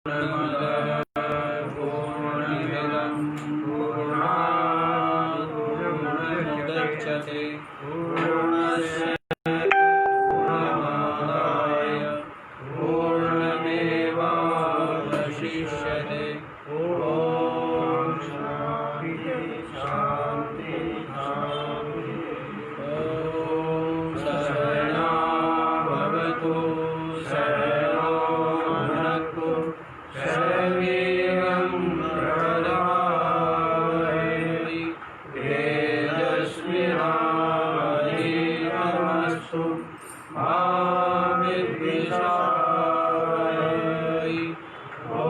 पूर्णमिदं पूर्णात् पूर्णमुदच्यते पूर्णस्य पूर्णमादाय पूर्णमेवावशिष्यते। ॐ शान्ति शान्ति शान्ति। ॐ सहना भवतु सहनो भुनक्तु शरीरं प्रदवामि तेजस्विनावधीतमस्तु मा विद्विषावहै। ॐ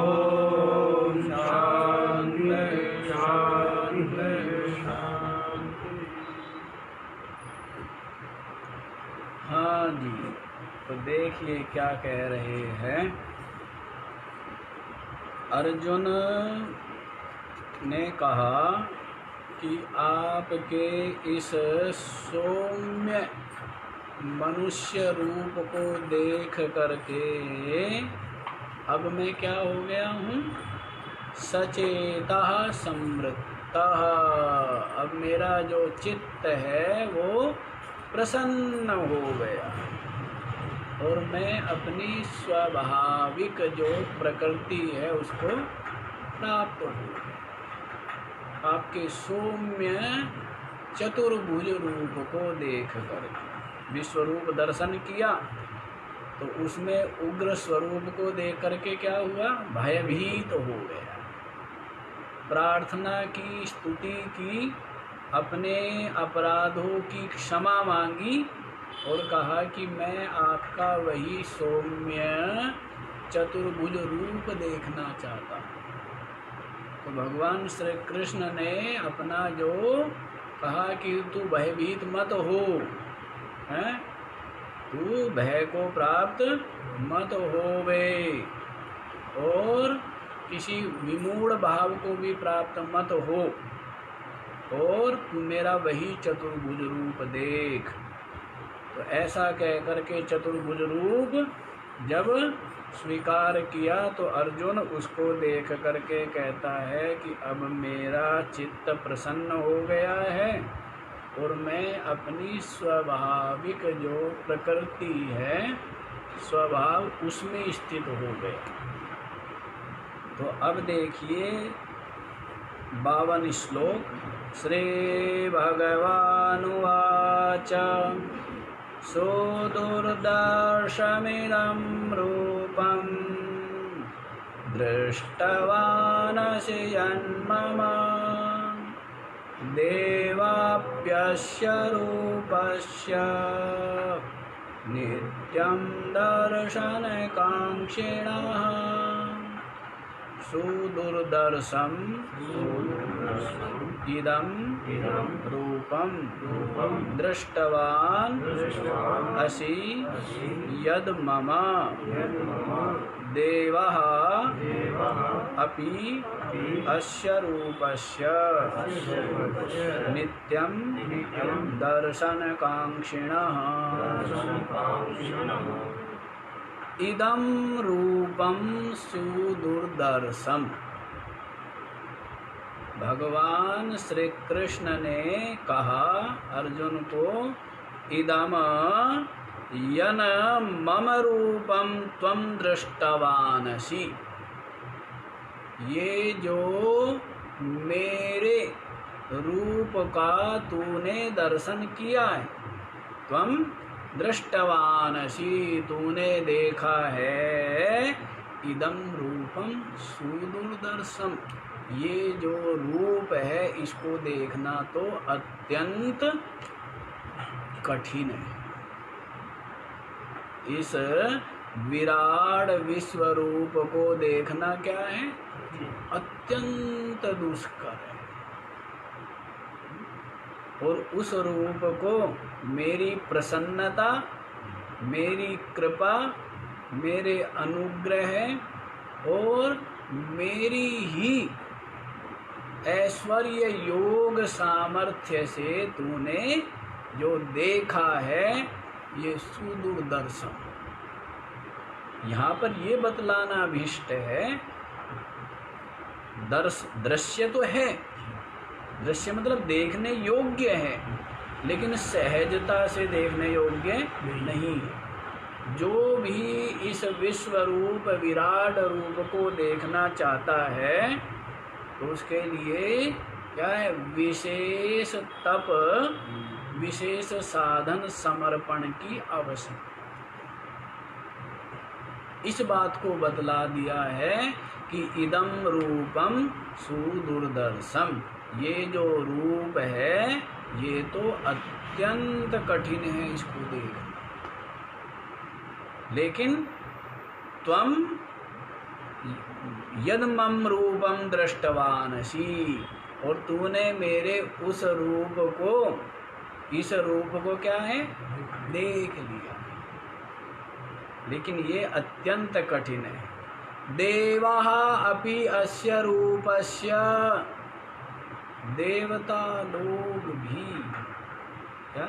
शान्ति शान्ति शान्ति। हाँ जी, तो देखिए क्या कह रहे हैं। अर्जुन ने कहा कि आपके इस सौम्य मनुष्य रूप को देख करके अब मैं क्या हो गया हूँ, सचेतः संवृत्तः। अब मेरा जो चित्त है वो प्रसन्न हो गया और मैं अपनी स्वाभाविक जो प्रकृति है उसको प्राप्त हूँ। आपके सौम्य चतुर्भुज रूप को देख कर विश्वरूप दर्शन किया तो उसमें उग्र स्वरूप को देख करके क्या हुआ, भयभीत हो गया। प्रार्थना की, स्तुति की, अपने अपराधों की क्षमा मांगी और कहा कि मैं आपका वही सौम्य चतुर्भुज रूप देखना चाहता हूँ। तो भगवान श्री कृष्ण ने अपना जो कहा कि तू भयभीत मत हो, हैं, तू भय को प्राप्त मत होवे और किसी विमूढ़ भाव को भी प्राप्त मत हो और तू मेरा वही चतुर्भुज रूप देख। तो ऐसा कह करके चतुर्भुज रूप जब स्वीकार किया तो अर्जुन उसको देख करके कहता है कि अब मेरा चित्त प्रसन्न हो गया है और मैं अपनी स्वाभाविक जो प्रकृति है स्वभाव उसमें स्थित हो गया। तो अब देखिए 52 श्लोक। श्री भगवानुवाच सुदुर्दर्शमिदं रूपं दृष्टवानसि यन्मम देवाप्यस्य रूपस्य नित्यं दर्शनकाङ्क्षिणः। सुदुर्दर्शम् इदं रूपं दृष्टवान् असि यद् मम देवः अपि अस्य रूपस्य नित्यं दर्शनकाङ्क्षिणः। इदं रूपं सुदुर्दर्शम्। भगवान श्री कृष्ण ने कहा अर्जुन को, इदम यन मम रूपम त्वं दृष्टवानसि। ये जो मेरे रूप का तूने दर्शन किया है, त्वं दृष्टवानसि तूने देखा है, इदं रूपम सुदुर्दर्शम ये जो रूप है इसको देखना तो अत्यंत कठिन है। इस विराट विश्व रूप को देखना क्या है, अत्यंत दुष्कर है। और उस रूप को मेरी प्रसन्नता, मेरी कृपा, मेरे अनुग्रह और मेरी ही ऐश्वर्य योग सामर्थ्य से तूने जो देखा है ये सुदुर्दर्शन। यहाँ पर ये बतलाना अभीष्ट है, दृश्य तो है, दृश्य मतलब देखने योग्य है, लेकिन सहजता से देखने योग्य नहीं है। जो भी इस विश्व रूप विराट रूप को देखना चाहता है तो उसके लिए क्या है, विशेष तप, विशेष साधन समर्पण की आवश्यकता। इस बात को बतला दिया है कि इदम रूपम सुदुर्दर्शम, ये जो रूप है ये तो अत्यंत कठिन है इसको देखना, लेकिन त्वम यद मम रूपम दृष्टवानसी, और तूने मेरे उस रूप को, इस रूप को क्या है, देख लिया, लेकिन ये अत्यंत कठिन है। देवाः अपि अस्य रूपस्य, देवता लोग भी, क्या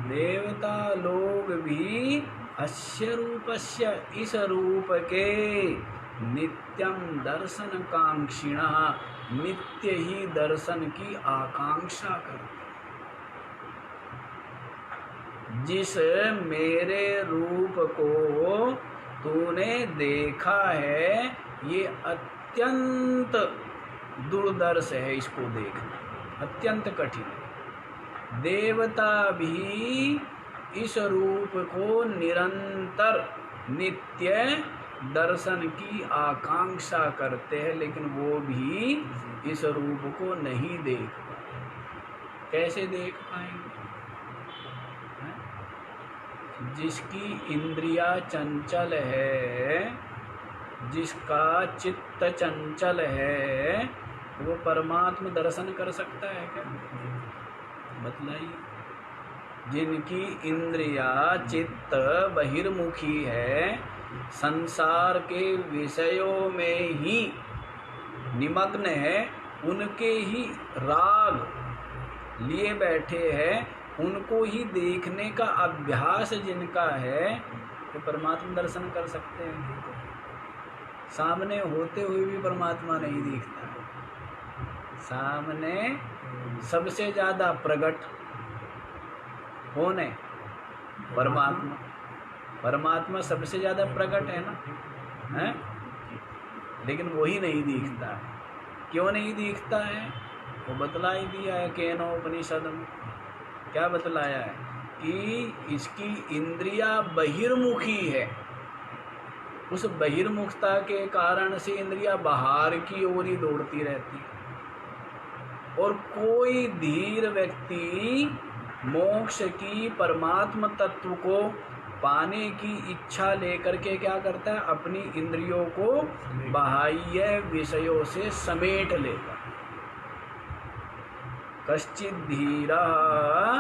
देवता लोग भी अस्य रूपस्य, इस रूप के नित्यम दर्शन कांक्षिणः, नित्य ही दर्शन की आकांक्षा करते। जिस मेरे रूप को तूने देखा है ये अत्यंत दुर्दर्श है, इसको देखना अत्यंत कठिन है। देवता भी इस रूप को निरंतर नित्य दर्शन की आकांक्षा करते हैं, लेकिन वो भी इस रूप को नहीं देख पाए। कैसे देख पाएंगे? जिसकी इंद्रिया चंचल है, जिसका चित्त चंचल है, वो परमात्मा दर्शन कर सकता है क्या? बतलाइए। जिनकी इंद्रिया चित्त बहिर्मुखी है, संसार के विषयों में ही निमग्न है, उनके ही राग लिए बैठे हैं, उनको ही देखने का अभ्यास जिनका है, तो परमात्मा दर्शन कर सकते हैं। सामने होते हुए भी परमात्मा नहीं दिखता। सामने सबसे ज़्यादा प्रकट कौन है? परमात्मा। परमात्मा सबसे ज़्यादा प्रकट है ना, है? लेकिन वही नहीं दिखता है। क्यों नहीं दिखता है? वो बतला ही दिया है केनोपनिषद में। क्या बतलाया है? कि इसकी इंद्रिया बहिर्मुखी है, उस बहिर्मुखता के कारण से इंद्रिया बाहर की ओर ही दौड़ती रहती है। और कोई धीर व्यक्ति मोक्ष की, परमात्म तत्व को पाने की इच्छा लेकर के क्या करता है? अपनी इंद्रियों को बाह्य विषयों से समेट लेता। कश्चित् धीरः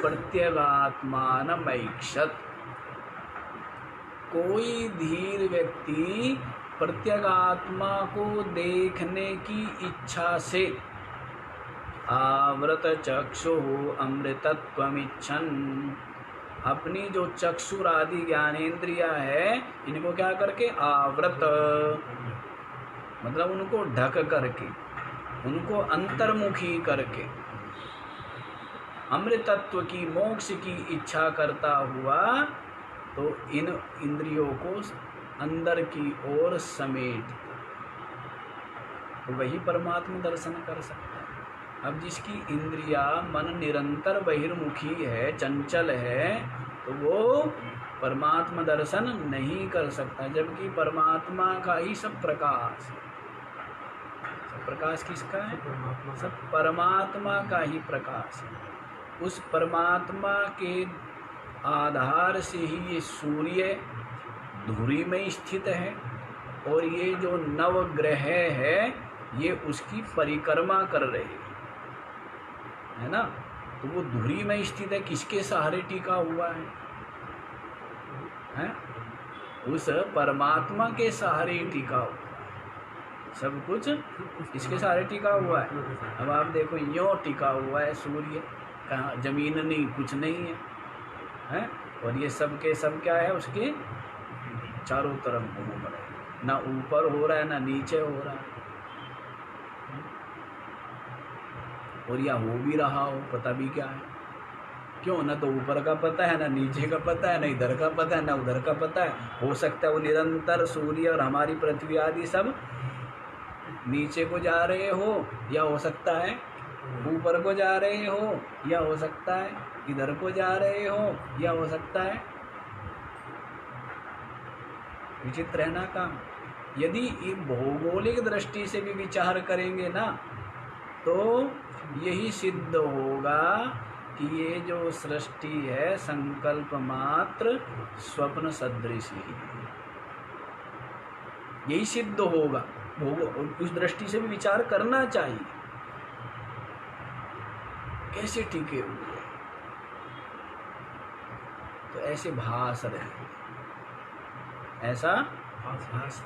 प्रत्यगात्मानमैक्षत, कोई धीर व्यक्ति प्रत्यगात्मा को देखने की इच्छा से आवृत चक्षुः अमृतत्वमिच्छन्, अपनी जो चक्षुर आदि ज्ञानेन्द्रिया है, इनको क्या करके? आवृत मतलब उनको ढक करके, उनको अंतर्मुखी करके, अमृतत्व की, मोक्ष की इच्छा करता हुआ, तो इन इंद्रियों को अंदर की ओर समेट, तो वही परमात्मा दर्शन कर सकता है। अब जिसकी इंद्रिया, मन निरंतर बहिर्मुखी है, चंचल है, तो वो परमात्मा दर्शन नहीं कर सकता। जबकि परमात्मा का ही सब प्रकाश है। सब प्रकाश किसका है? सब परमात्मा का ही प्रकाश है। उस परमात्मा के आधार से ही ये सूर्य धुरी में स्थित है, और ये जो नवग्रह है ये उसकी परिक्रमा कर रहे है ना। तो वो धुरी में स्थित है, किसके सहारे टिका हुआ है? उस परमात्मा के सहारे टिका हुआ है। सब कुछ इसके सहारे टिका हुआ है। अब आप देखो, यूँ टिका हुआ है सूर्य, कहाँ जमीन नहीं, कुछ नहीं है, हैं? और ये सब के सब क्या है? उसके चारों तरफ घूम रहे, ना ऊपर हो रहा है ना नीचे हो रहा है, और या हो भी रहा हो पता भी क्या है। क्यों? ना तो ऊपर का पता है, ना नीचे का पता है, ना इधर का पता है, ना उधर का पता है। हो सकता है वो निरंतर सूर्य और हमारी पृथ्वी आदि सब नीचे को जा रहे हो, या हो सकता है ऊपर को जा रहे हो, या हो सकता है इधर को जा रहे हो, या हो सकता है। विचित्र है ना काम। यदि भौगोलिक दृष्टि से भी विचार करेंगे ना तो यही सिद्ध होगा कि ये जो सृष्टि है संकल्प मात्र स्वप्न सदृश ही है। यही सिद्ध होगा। उस दृष्टि से भी विचार करना चाहिए। कैसे टिके हुए तो ऐसे भास रहे, ऐसा भास।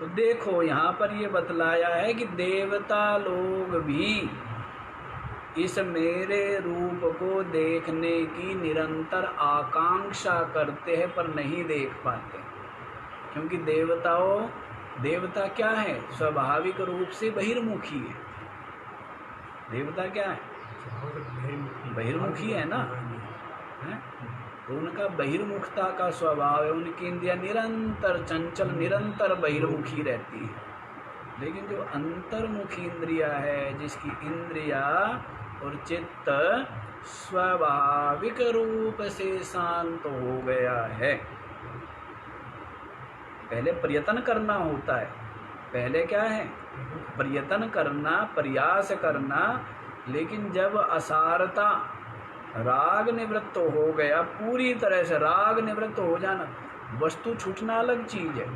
तो देखो यहाँ पर ये बतलाया है कि देवता लोग भी इस मेरे रूप को देखने की निरंतर आकांक्षा करते हैं पर नहीं देख पाते, क्योंकि देवता क्या है? स्वाभाविक रूप से बहिर्मुखी है। देवता क्या है? बहिर्मुखी है ना, है? तो उनका बहिर्मुखता का स्वभाव है। उनकी इंद्रियां निरंतर चंचल, निरंतर बहिर्मुखी रहती है। लेकिन जो अंतर्मुखी इंद्रिया है, जिसकी इंद्रिया और चित्त स्वाभाविक रूप से शांत हो गया है, पहले प्रयत्न करना होता है। पहले क्या है? प्रयत्न करना, प्रयास करना। लेकिन जब असारता, राग निवृत्त हो गया, पूरी तरह से राग निवृत्त हो जाना, वस्तु छूटना अलग चीज है,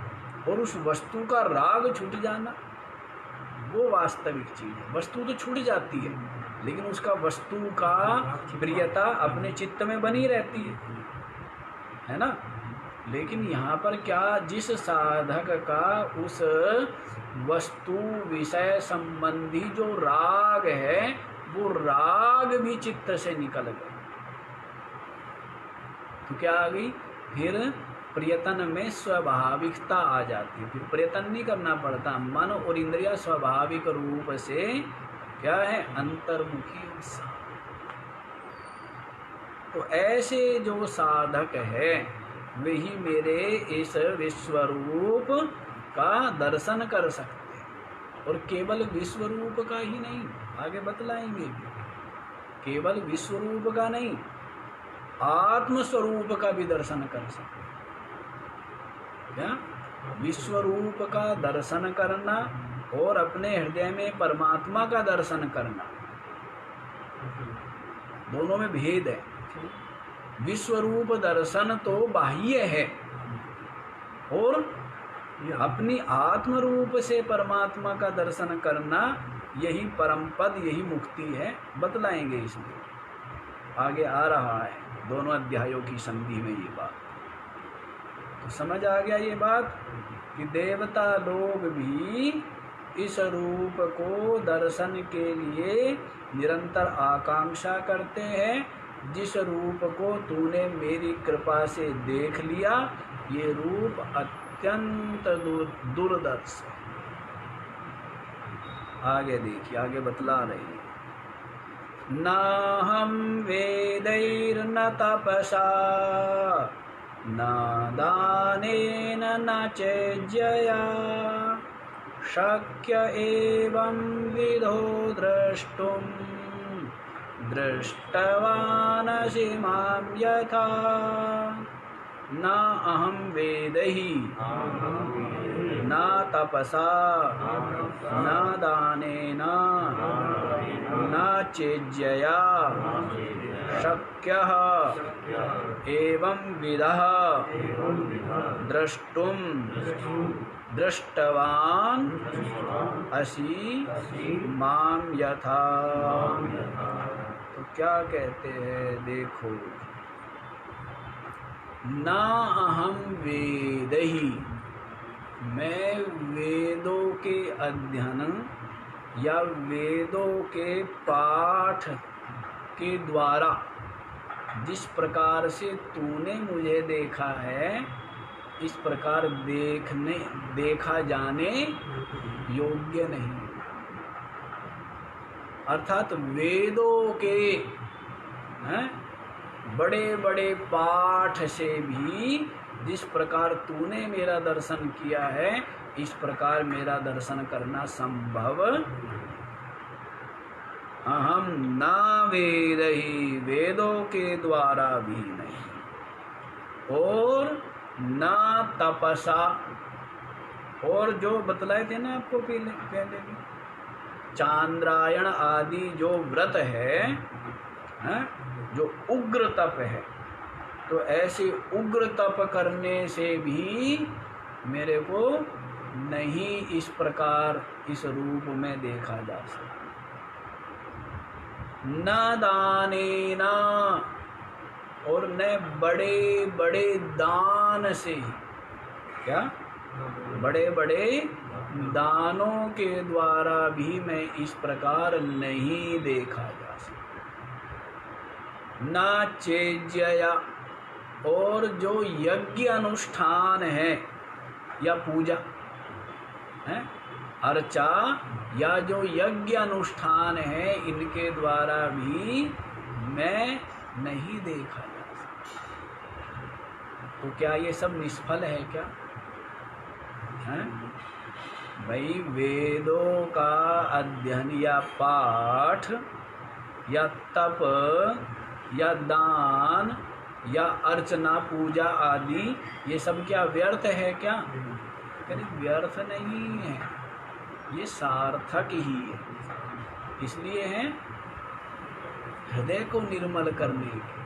और उस वस्तु का राग छूट जाना वो वास्तविक चीज है। वस्तु तो छूट जाती है, लेकिन उसका वस्तु का प्रियता अपने चित्त में बनी रहती है ना। लेकिन यहाँ पर क्या, जिस साधक का उस वस्तु विषय संबंधी जो राग है, वो राग भी चित्त से निकल गया, तो क्या आ गई? फिर प्रयत्न में स्वाभाविकता आ जाती है। फिर प्रयत्न नहीं करना पड़ता। मन और इंद्रिया स्वाभाविक रूप से क्या है? अंतर्मुखी। तो ऐसे जो साधक है वही मेरे इस विश्वरूप का दर्शन कर सकते हैं। और केवल विश्वरूप का ही नहीं, आगे बतलाएंगे, केवल विश्वरूप का नहीं, आत्मस्वरूप का भी दर्शन कर सकते हैं। क्या? विश्वरूप का दर्शन करना और अपने हृदय में परमात्मा का दर्शन करना, दोनों में भेद है। विश्वरूप दर्शन तो बाह्य है, और अपनी आत्म रूप से परमात्मा का दर्शन करना यही परम पद, यही मुक्ति है। बतलाएंगे इसमें, आगे आ रहा है दोनों अध्यायों की संधि में ये बात। तो समझ आ गया ये बात कि देवता लोग भी इस रूप को दर्शन के लिए निरंतर आकांक्षा करते हैं। जिस रूप को तूने मेरी कृपा से देख लिया, ये रूप अत्यंत दुर्दर्श है। आगे देखिए, आगे बतला रहे हैं। नाहं वेदैर्न तपसा न दानेन न चेज्जया शक्य एवं विधो द्रष्टुं दृष्टवानसि मां यथा। न अहं वेदैहि न तपसा न दानेन न चेज्जया शक्यः एवं विधः द्रष्टुं दृष्टवान् असि मां यथा। तो क्या कहते हैं, देखो, ना अहम वेदैहि, मैं वेदों के अध्ययन या वेदों के पाठ के द्वारा जिस प्रकार से तूने मुझे देखा है, इस प्रकार देखा जाने योग्य नहीं। अर्थात वेदों के बड़े बड़े पाठ से भी जिस प्रकार तूने मेरा दर्शन किया है, इस प्रकार मेरा दर्शन करना संभव। अहम ना वेद ही, वेदों के द्वारा भी नहीं, और ना तपसा, और जो बतलाए थे ना आपको पहले भी, चांद्रायण आदि जो व्रत है, जो उग्र तप है, तो ऐसे उग्र तप करने से भी मेरे को नहीं इस प्रकार इस रूप में देखा जा सकता। न दानेना, और न बड़े बड़े दान से, क्या बड़े बड़े दानों के द्वारा भी मैं इस प्रकार नहीं देखा जा सकता। न चेज्यया, और जो यज्ञ अनुष्ठान है या पूजा है, अर्चा या जो यज्ञ अनुष्ठान है, इनके द्वारा भी मैं नहीं देखा जा सकता। तो क्या ये सब निष्फल है क्या? है भाई, वेदों का अध्ययन या पाठ या तप या दान या अर्चना पूजा आदि, ये सब क्या व्यर्थ है क्या? कहीं व्यर्थ नहीं है, ये सार्थक ही है। इसलिए है हृदय को निर्मल करने के,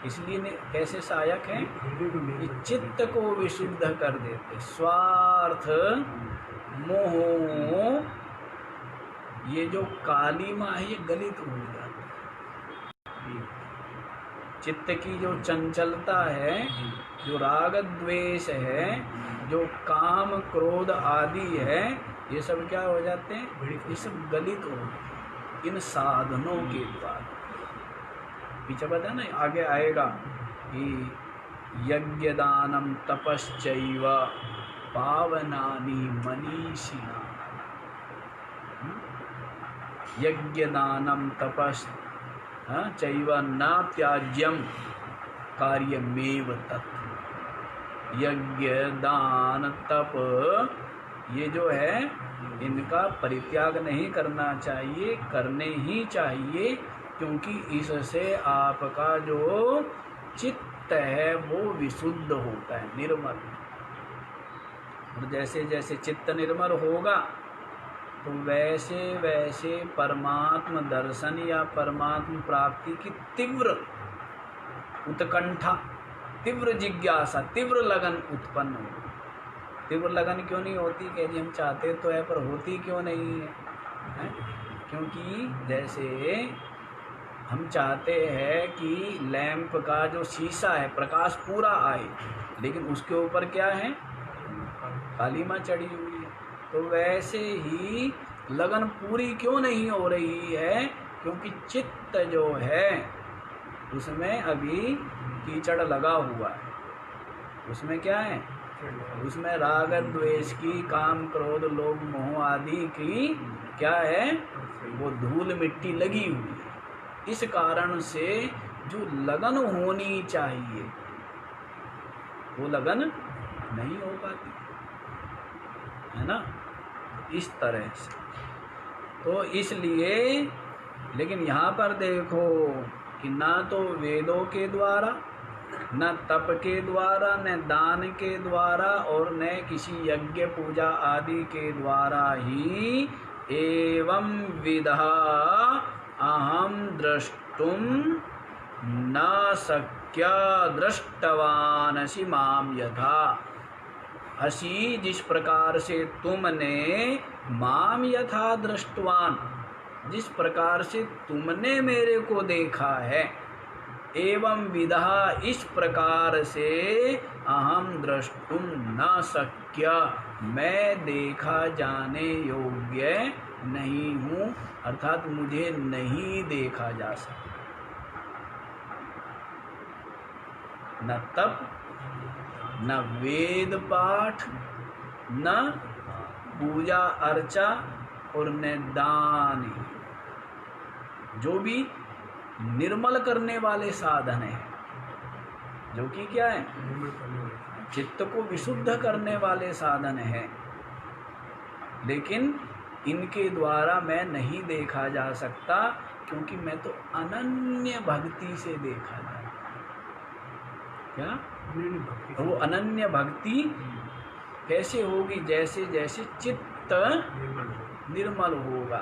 इसलिए कैसे सहायक है, ये चित्त को विशुद्ध कर देते। स्वार्थ मोह, ये जो कालीमा है, ये गलित हो जाती है। चित्त की जो चंचलता है, जो राग द्वेष है, जो काम क्रोध आदि है, ये सब क्या हो जाते हैं, ये सब गलित हो इन साधनों के द्वारा। पीछे बता ना, आगे आएगा कि यज्ञ दानम तपश्चैव पावनानि मनीषिणा। यज्ञ दानम तपश्चैव न त्याज्यम कार्यमेव तत्। यज्ञ दान तप, ये जो है, इनका परित्याग नहीं करना चाहिए, करने ही चाहिए, क्योंकि इससे आपका जो चित्त है वो विशुद्ध होता है, निर्मल। और जैसे जैसे चित्त निर्मल होगा, तो वैसे वैसे परमात्म दर्शन या परमात्म प्राप्ति की तीव्र उत्कंठा, तीव्र जिज्ञासा, तीव्र लगन उत्पन्न हो। तीव्र लगन क्यों नहीं होती? कि हम चाहते तो है, पर होती क्यों नहीं है? क्योंकि जैसे हम चाहते हैं कि लैंप का जो शीशा है, प्रकाश पूरा आए, लेकिन उसके ऊपर क्या है, कालीमा चढ़ी हुई है। तो वैसे ही लगन पूरी क्यों नहीं हो रही है? क्योंकि चित्त जो है उसमें अभी कीचड़ लगा हुआ है। उसमें क्या है? उसमें राग द्वेष की, काम क्रोध लोभ मोह आदि की क्या है, वो धूल मिट्टी लगी हुई है। इस कारण से जो लगन होनी चाहिए वो लगन नहीं हो पाती है ना, इस तरह से। तो इसलिए, लेकिन यहाँ पर देखो कि ना तो वेदों के द्वारा, न तप के द्वारा, न दान के द्वारा, और न किसी यज्ञ पूजा आदि के द्वारा ही एवं विधा अहम द्रष्टुम न शक्य दृष्टवानसि माम यथा। असी, जिस प्रकार से तुमने माम यथा दृष्टवान, जिस प्रकार से तुमने मेरे को देखा है, एवं विधा, इस प्रकार से अहम द्रष्टुम न शक्य, मैं देखा जाने योग्य नहीं हूँ, अर्थात मुझे नहीं देखा जा सकता। न तप न वेद पाठ, न पूजा अर्चा और न दान, जो भी निर्मल करने वाले साधन है, जो कि क्या है, चित्त को विशुद्ध करने वाले साधन है, लेकिन इनके द्वारा मैं नहीं देखा जा सकता, क्योंकि मैं तो अनन्य भक्ति से देखा जाता। क्या वो अनन्य भक्ति कैसे होगी? जैसे जैसे चित्त निर्मल होगा,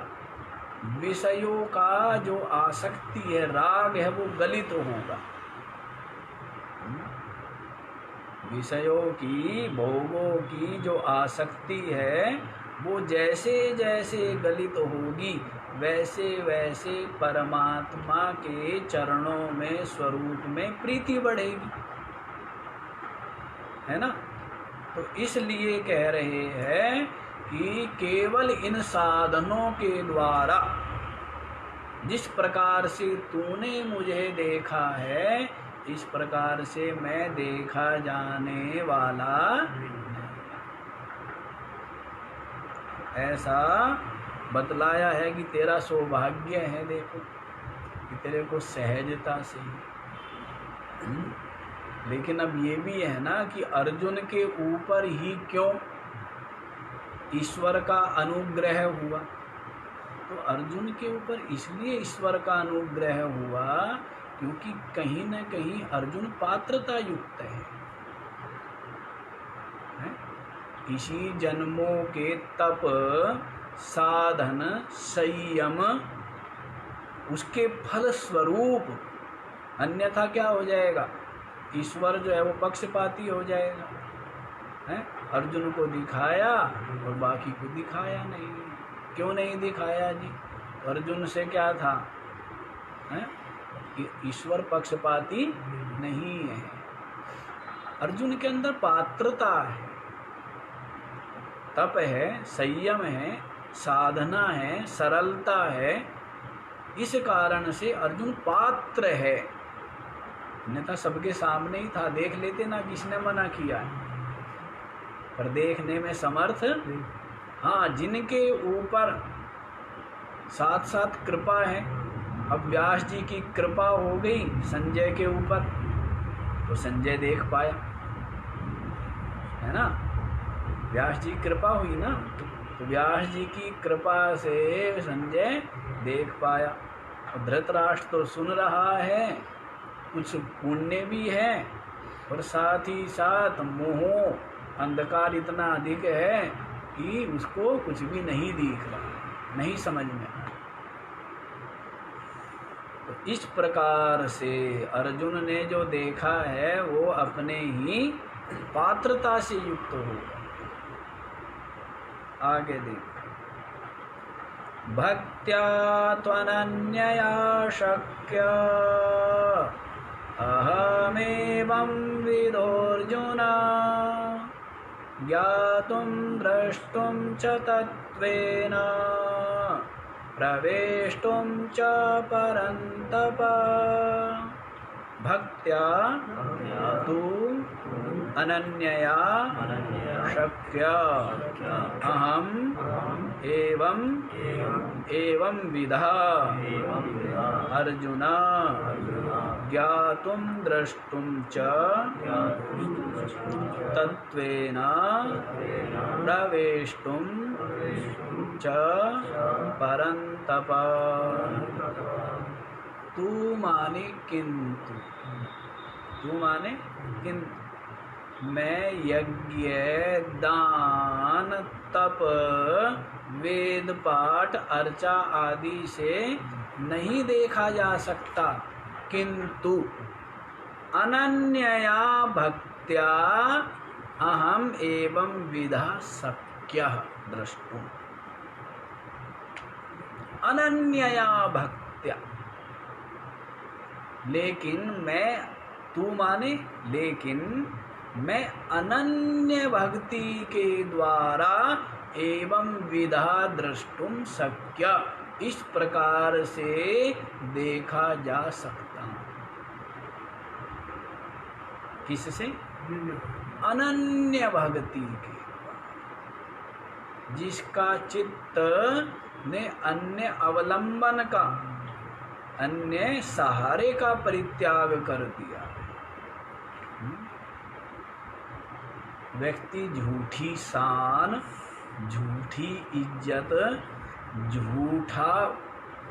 विषयों का जो आसक्ति है, राग है, वो गलित होगा। विषयों की, भोगों की जो आसक्ति है, वो जैसे जैसे गलित होगी, वैसे वैसे परमात्मा के चरणों में, स्वरूप में प्रीति बढ़ेगी, है ना? तो इसलिए कह रहे हैं कि केवल इन साधनों के द्वारा, जिस प्रकार से तूने मुझे देखा है, इस प्रकार से मैं देखा जाने वाला, ऐसा बतलाया है कि तेरा सौभाग्य है, देखो कि तेरे को सहजता से। लेकिन अब ये भी है ना कि अर्जुन के ऊपर ही क्यों ईश्वर का अनुग्रह हुआ? तो अर्जुन के ऊपर इसलिए ईश्वर का अनुग्रह हुआ क्योंकि कहीं न कहीं अर्जुन पात्रता युक्त है। इसी जन्मों के तप, साधन, संयम, उसके फल स्वरूप, अन्यथा क्या हो जाएगा? ईश्वर जो है वो पक्षपाती हो जाएगा, है? अर्जुन को दिखाया और बाकी को दिखाया नहीं। क्यों नहीं दिखाया जी? अर्जुन से क्या था, है? कि ईश्वर पक्षपाती नहीं है। अर्जुन के अंदर पात्रता है, तप है, संयम है, साधना है, सरलता है। इस कारण से अर्जुन पात्र है, अन्यथा सबके सामने ही था, देख लेते ना, किसने मना किया है? पर देखने में समर्थ, हाँ, जिनके ऊपर साथ साथ कृपा है। अब व्यास जी की कृपा हो गई संजय के ऊपर, तो संजय देख पाया, है ना? व्यास जी कृपा हुई ना, तो व्यास जी की कृपा से संजय देख पाया। और धृतराष्ट्र तो सुन रहा है, कुछ पुण्य भी है और साथ ही साथ मोह, अंधकार इतना अधिक है कि उसको कुछ भी नहीं दिख रहा, नहीं समझ में आ। तो इस प्रकार से अर्जुन ने जो देखा है वो अपने ही पात्रता से युक्त होगा। आगे देखो, भक्त्या त्वनन्यया शक्य अहमेवं विदोऽर्जुन ज्ञातुं द्रष्टुं च तत्त्वेन प्रवेष्टुं च परन्तप। भक्त्या तु अनन्यया शक्य अहम एवं विधा अर्जुन ज्ञातुं द्रष्टुं च तत्त्वेन प्रवेष्टुं च परन्तप। तू माने किंतु, तू माने किंतु, मैं यज्ञ, दान, तप, वेद पाठ, अर्चा आदि से नहीं देखा जा सकता, किंतु अनन्यया भक्त्या अहम एवं विधा शक्यः द्रष्टुम्। अनन्यया भक्त्या, लेकिन मैं, तू माने लेकिन, मैं अनन्य भक्ति के द्वारा एवं विधा द्रष्टुम शक्य, इस प्रकार से देखा जा सकता हूँ। किससे? अनन्य भक्ति के, जिसका चित्त ने अन्य अवलंबन का, अन्य सहारे का परित्याग कर दिया। व्यक्ति झूठी शान, झूठी इज्जत, झूठा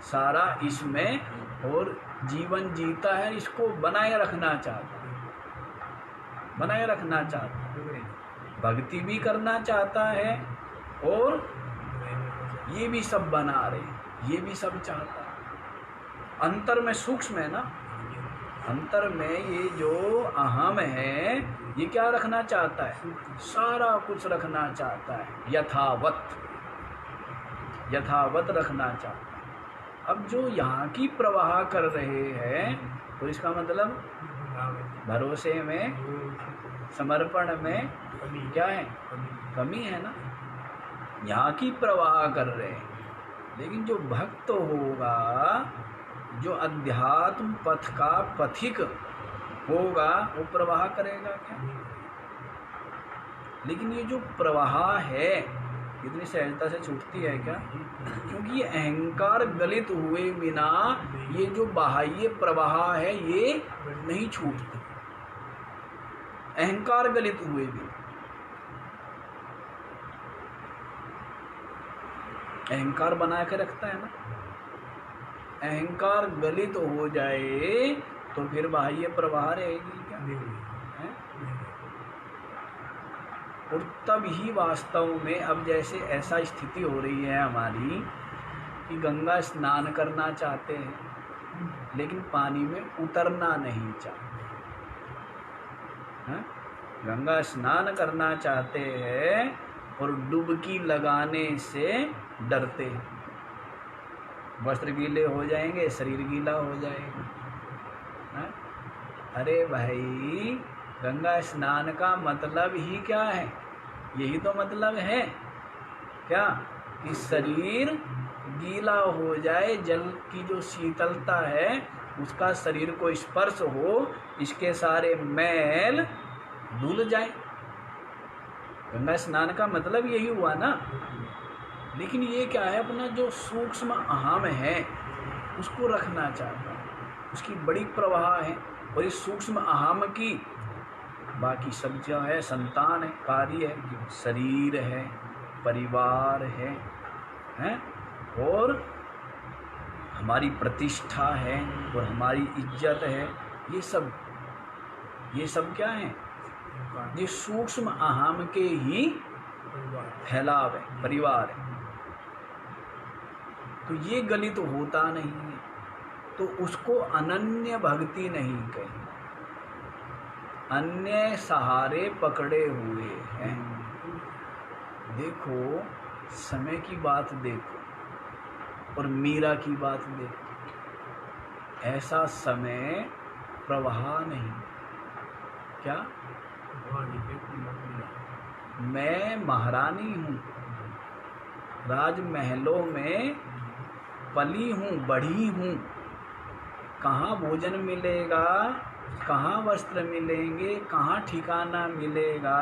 सारा इसमें और जीवन जीता है, इसको बनाए रखना चाहता है, बनाए रखना चाहता है, भक्ति भी करना चाहता है और ये भी सब बना रहे, ये भी सब चाहता है। अंतर में सूक्ष्म है ना, अंतर में ये जो अहम है ये क्या रखना चाहता है, सारा कुछ रखना चाहता है, यथावत, यथावत रखना चाहता है। अब जो यहाँ की प्रवाह कर रहे हैं तो इसका मतलब भरोसे में, समर्पण में क्या है, कमी है ना। यहाँ की प्रवाह कर रहे हैं, लेकिन जो भक्त होगा, जो अध्यात्म पथ का पथिक होगा, वो प्रवाह करेगा क्या। लेकिन ये जो प्रवाह है इतनी सहजता से छूटती है क्या, क्योंकि ये अहंकार गलित हुए बिना ये जो बाह्य प्रवाह है ये नहीं छूटती, अहंकार गलित हुए बिना। अहंकार बना के रखता है ना, अहंकार गलित हो जाए तो फिर बाह्य प्रवाह रहेगी क्या है? और तब ही वास्तव में अब जैसे ऐसा स्थिति हो रही है हमारी कि गंगा स्नान करना चाहते हैं लेकिन पानी में उतरना नहीं चाहते हैं? गंगा स्नान करना चाहते हैं और डुबकी लगाने से डरते हैं, वस्त्र गीले हो जाएंगे, शरीर गीला हो जाएगा। है? अरे भाई, गंगा स्नान का मतलब ही क्या है, यही तो मतलब है क्या, कि शरीर गीला हो जाए, जल की जो शीतलता है उसका शरीर को स्पर्श हो, इसके सारे मैल धुल जाए। गंगा स्नान का मतलब यही हुआ ना। लेकिन ये क्या है, अपना जो सूक्ष्म अहम है उसको रखना चाहता है, उसकी बड़ी प्रवाह है, और इस सूक्ष्म अहम की बाकी सब जो है, संतान है, कार्य है, शरीर है, परिवार है और हमारी प्रतिष्ठा है और हमारी इज्जत है, ये सब क्या है, ये सूक्ष्म अहम के ही फैलाव है, परिवार है। तो ये गलित होता नहीं है, तो उसको अनन्य भक्ति नहीं कही, अन्य सहारे पकड़े हुए हैं। देखो समय की बात देखो और मीरा की बात देखो, ऐसा समय प्रवाह नहीं, क्या मैं महारानी हूँ, राजमहलों में पली हूँ, बढ़ी हूँ, कहाँ भोजन मिलेगा, कहाँ वस्त्र मिलेंगे, कहाँ ठिकाना मिलेगा,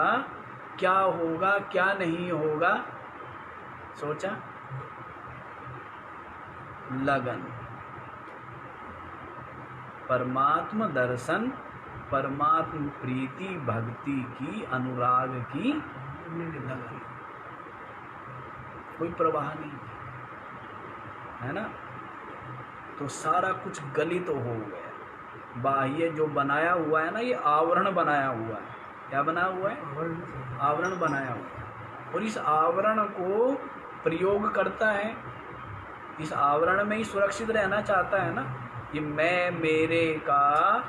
क्या होगा क्या नहीं होगा, सोचा। लगन, परमात्म दर्शन, परमात्म प्रीति, भक्ति की, अनुराग की लगन, कोई प्रवाह नहीं है ना। तो सारा कुछ गलित तो हो गया। बाह्य जो बनाया हुआ है ना, ये आवरण बनाया हुआ है, क्या बना हुआ है, आवरण बनाया हुआ है, और इस आवरण को प्रयोग करता है, इस आवरण में ही सुरक्षित रहना चाहता है ना। ये मैं मेरे का,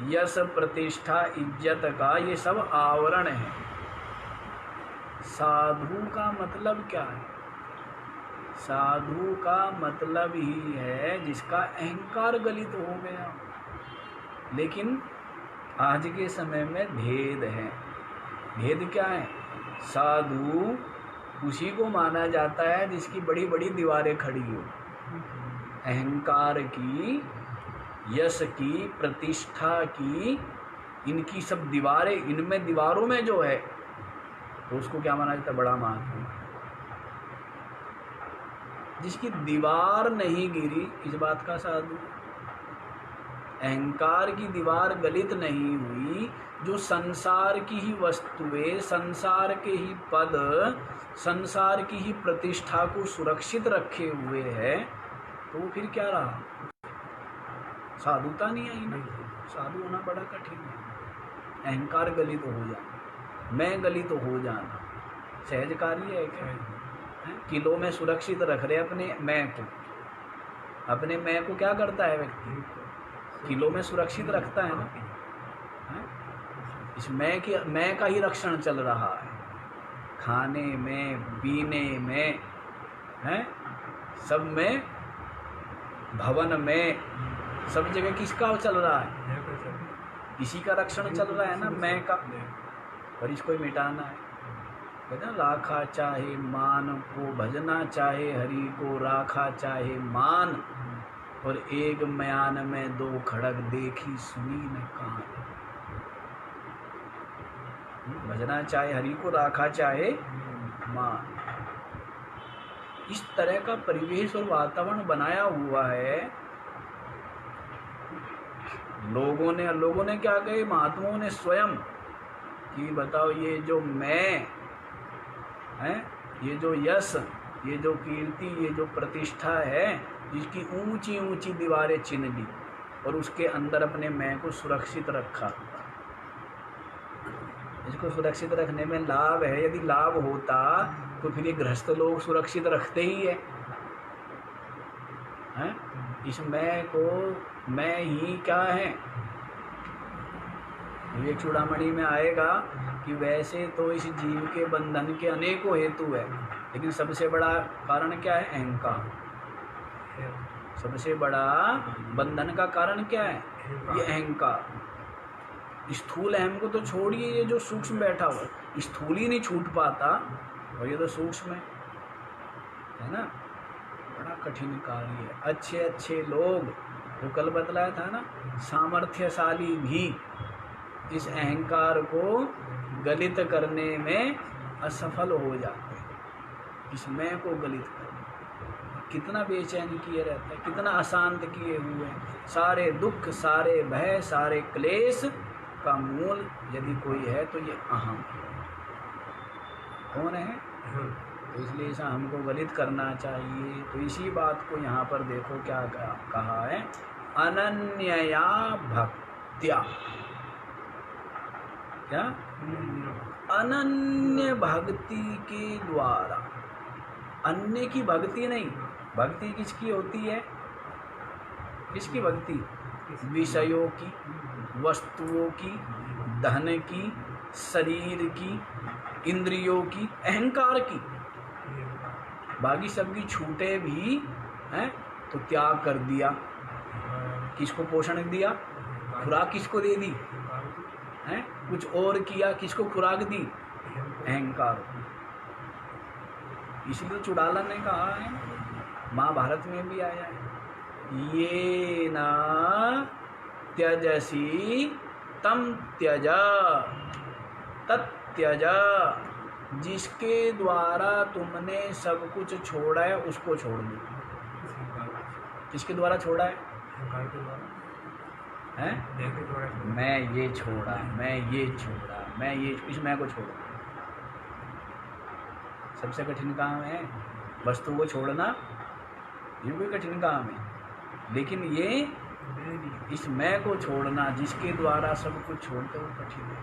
यश प्रतिष्ठा इज्जत का, ये सब आवरण है। साधु का मतलब क्या है, साधु का मतलब ही है जिसका अहंकार गलित हो गया। लेकिन आज के समय में भेद है। भेद क्या है, साधु उसी को माना जाता है जिसकी बड़ी बड़ी दीवारें खड़ी हो, अहंकार की, यश की, प्रतिष्ठा की, इनकी सब दीवारें, इनमें दीवारों में जो है, तो उसको क्या माना जाता है? बड़ा महात्मा। जिसकी दीवार नहीं गिरी, इस बात का साधु। अहंकार की दीवार गलित नहीं हुई, जो संसार की ही वस्तुएं, संसार के ही पद, संसार की ही प्रतिष्ठा को सुरक्षित रखे हुए है, तो वो फिर क्या रहा? साधुता नहीं आई ना। साधु होना बड़ा कठिन है। अहंकार गलित हो जाना, मैं गलित हो जाना सहज कार्य है क्या? किलो में सुरक्षित रख रहे अपने मैं को। अपने मैं को क्या करता है व्यक्ति? किलो में सुरक्षित रखता है ना। इस मैं का ही रक्षण चल रहा है, खाने में, पीने में, हैं, सब में, भवन में, सब जगह किसका चल रहा है? इसी का रक्षण चल रहा है ना, मैं का। और इसको मिटाना है। कहते ना, राखा चाहे मान को, भजना चाहे हरि को, राखा चाहे मान, और एक म्यान में दो खड़ग, देखी सुनी न कान। भजना चाहे हरि को, राखा चाहे मान। इस तरह का परिवेश और वातावरण बनाया हुआ है। लोगों ने क्या कहे? महात्माओं ने स्वयं, कि बताओ ये जो मैं है, ये जो यश, ये जो कीर्ति, ये जो प्रतिष्ठा है, जिसकी ऊंची ऊंची दीवारें चिन ली और उसके अंदर अपने मैं को सुरक्षित रखा। इसको सुरक्षित रखने में लाभ है। यदि लाभ होता तो फिर ये गृहस्थ लोग सुरक्षित रखते ही है। इस मैं को, मैं ही क्या है? विवेक चूड़ामणि में आएगा कि वैसे तो इस जीव के बंधन के अनेकों हेतु है, लेकिन सबसे बड़ा कारण क्या है? अहंकार। सबसे बड़ा बंधन का कारण क्या है? ये अहंकार। स्थूल अहम को तो छोड़िए, ये जो सूक्ष्म बैठा हुआ, स्थूल ही नहीं छूट पाता, और ये तो सूक्ष्म है ना। बड़ा कठिन कार्य है। अच्छे अच्छे लोग, जो कल बतलाया था ना, सामर्थ्यशाली भी इस अहंकार को गलित करने में असफल हो जाते हैं। इस मैं को गलित करने कितना बेचैन किए रहता है, कितना अशांत किए हुए हैं। सारे दुख, सारे भय, सारे क्लेश का मूल यदि कोई है तो ये अहम। कौन है? तो इसलिए ऐसा हमको गलित करना चाहिए। तो इसी बात को यहाँ पर देखो क्या कहा है, अनन्यया भक्त्या। क्या? अनन्य भक्ति के द्वारा। अन्य की भक्ति नहीं, भक्ति किसकी होती है? किसकी भक्ति? विषयों की, वस्तुओं की, धन की, शरीर की, इंद्रियों की, अहंकार की। बाकी सबकी छूटे भी हैं तो त्याग कर दिया। किसको पोषण दिया? खुराक किसको दे दी? हैं? कुछ और किया, किसको खुराक दी? अहंकार। इसलिए चुड़ाला ने कहा है, महाभारत में भी आया है, ये ना त्यजसी तम त्यजा तत्यजा। जिसके द्वारा तुमने सब कुछ छोड़ा है उसको छोड़ दो। किसके द्वारा छोड़ा है? हैं? मैं ये छोड़ा, मैं ये छोड़ा, मैं ये, इस मैं को छोड़ा। सबसे कठिन काम है वस्तु को छोड़ना, ये कोई कठिन काम है। लेकिन ये इस मैं को छोड़ना, जिसके द्वारा सब कुछ छोड़ते वो कठिन है।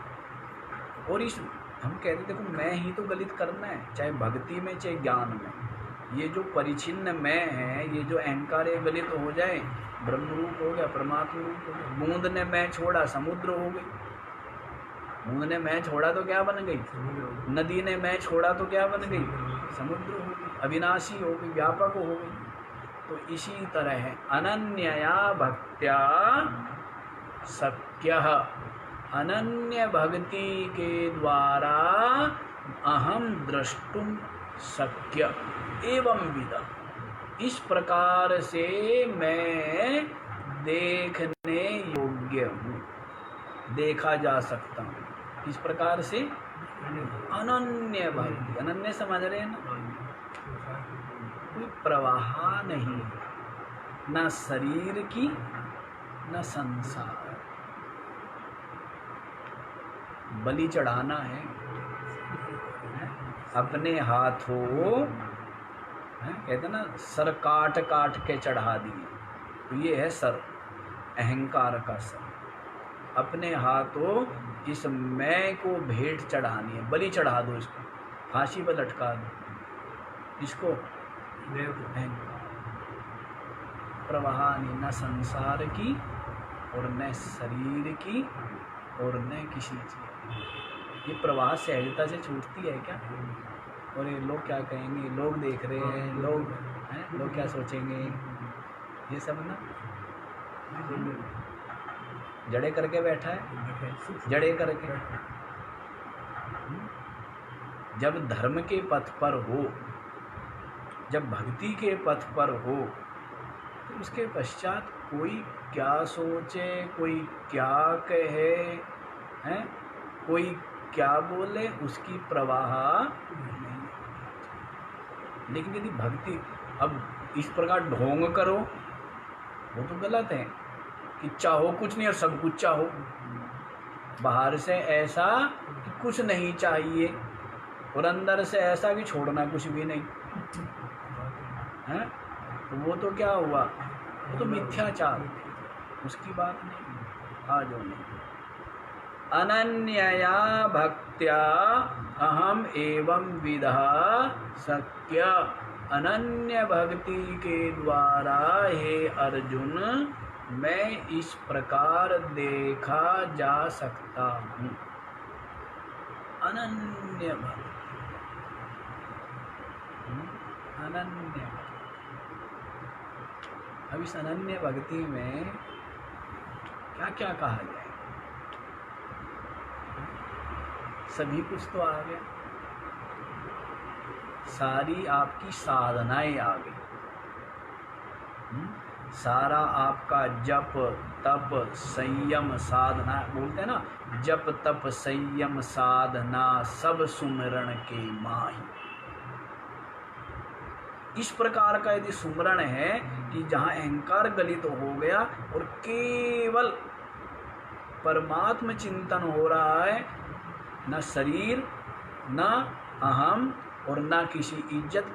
और इस हम कहते देखो, मैं ही तो गलित करना है, चाहे भक्ति में चाहे ज्ञान में। ये जो परिचिन्न मैं है, ये जो अहंकार है, गलित हो जाए, ब्रह्म रूप हो गया, परमात्मा रूप हो गया। बूंद ने मैं छोड़ा, समुद्र हो गई। बूंद ने मैं छोड़ा तो क्या बन गई? नदी ने मैं छोड़ा तो क्या बन गई? समुद्र हो गई, अविनाशी हो गई, व्यापक हो गई। तो इसी तरह है अनन्यया भक्त्या शक्यः। अनन्य भक्ति के द्वारा अहम द्रष्टुम शक्य एवं विदा। इस प्रकार से मैं देखने योग्य हूँ। देखा जा सकता हूँ। किस प्रकार से? अनन्य भक्ति। अनन्य समझ रहे हैं ना? कोई प्रवाह नहीं, ना शरीर की न संसार। बलि चढ़ाना है, अपने हाथों कहते ना सर काट काट के चढ़ा दिए, तो ये है सर, अहंकार का सर। अपने हाथों इस मैं को भेंट चढ़ानी है, बलि चढ़ा दो इसको, फांसी पर लटका दो इसको। अहंकार प्रवाह नहीं, न संसार की और न शरीर की और न किसी चीज। ये प्रवाह सहजता से छूटती है क्या? और ये लोग क्या कहेंगे, लोग देख रहे हैं, लोग क्या सोचेंगे, ये सब ना जड़े करके बैठा है, जड़े करके। जब धर्म के पथ पर हो, जब भक्ति के पथ पर हो, तो उसके पश्चात कोई क्या सोचे, कोई क्या कहे, हैं, कोई क्या बोले, उसकी प्रवाह नहीं। लेकिन यदि भक्ति अब इस प्रकार ढोंग करो, वो तो गलत है कि चाहो कुछ नहीं और सब कुछ चाहो। बाहर से ऐसा कि कुछ नहीं चाहिए और अंदर से ऐसा कि छोड़ना कुछ भी नहीं है, तो वो तो क्या हुआ? वो तो मिथ्याचार, उसकी बात नहीं। आज नहीं। अनन्यया भक्त्या अहम एवं विधा शक्य। अनन्य भक्ति के द्वारा हे अर्जुन मैं इस प्रकार देखा जा सकता हूँ। अनन्य भक्ति, अनन्य। अब इस अनन्य भक्ति में क्या क्या कहा जाए? सभी कुछ तो आ गया, सारी आपकी साधनाएं आ गई, सारा आपका जप तप संयम साधना, बोलते हैं ना, जप तप संयम साधना सब सुमिरण के माही। इस प्रकार का यदि सुमरण है कि जहाँ अहंकार गलित हो गया और केवल परमात्म चिंतन हो रहा है, न शरीर न अहम और न किसी इज्जत,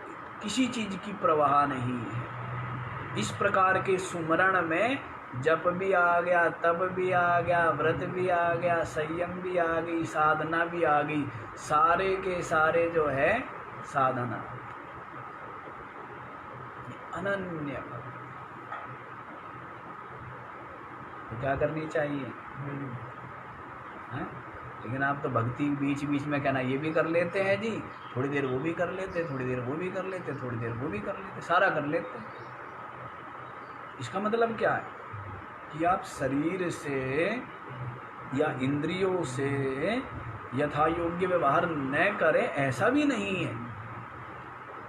किसी चीज की प्रवाह नहीं है। इस प्रकार के सुमरण में जप भी आ गया, तप भी आ गया, व्रत भी आ गया, संयम भी आ गई, साधना भी आ गई, सारे के सारे जो है साधना। अनन्य तो क्या करनी चाहिए? लेकिन आप तो भक्ति बीच बीच में कहना ये भी कर लेते हैं जी, थोड़ी देर वो भी कर लेते, थोड़ी देर वो भी कर लेते, थोड़ी देर वो भी कर लेते, सारा कर लेते। इसका मतलब क्या है कि आप शरीर से या इंद्रियों से यथा योग्य व्यवहार न करें, ऐसा भी नहीं है।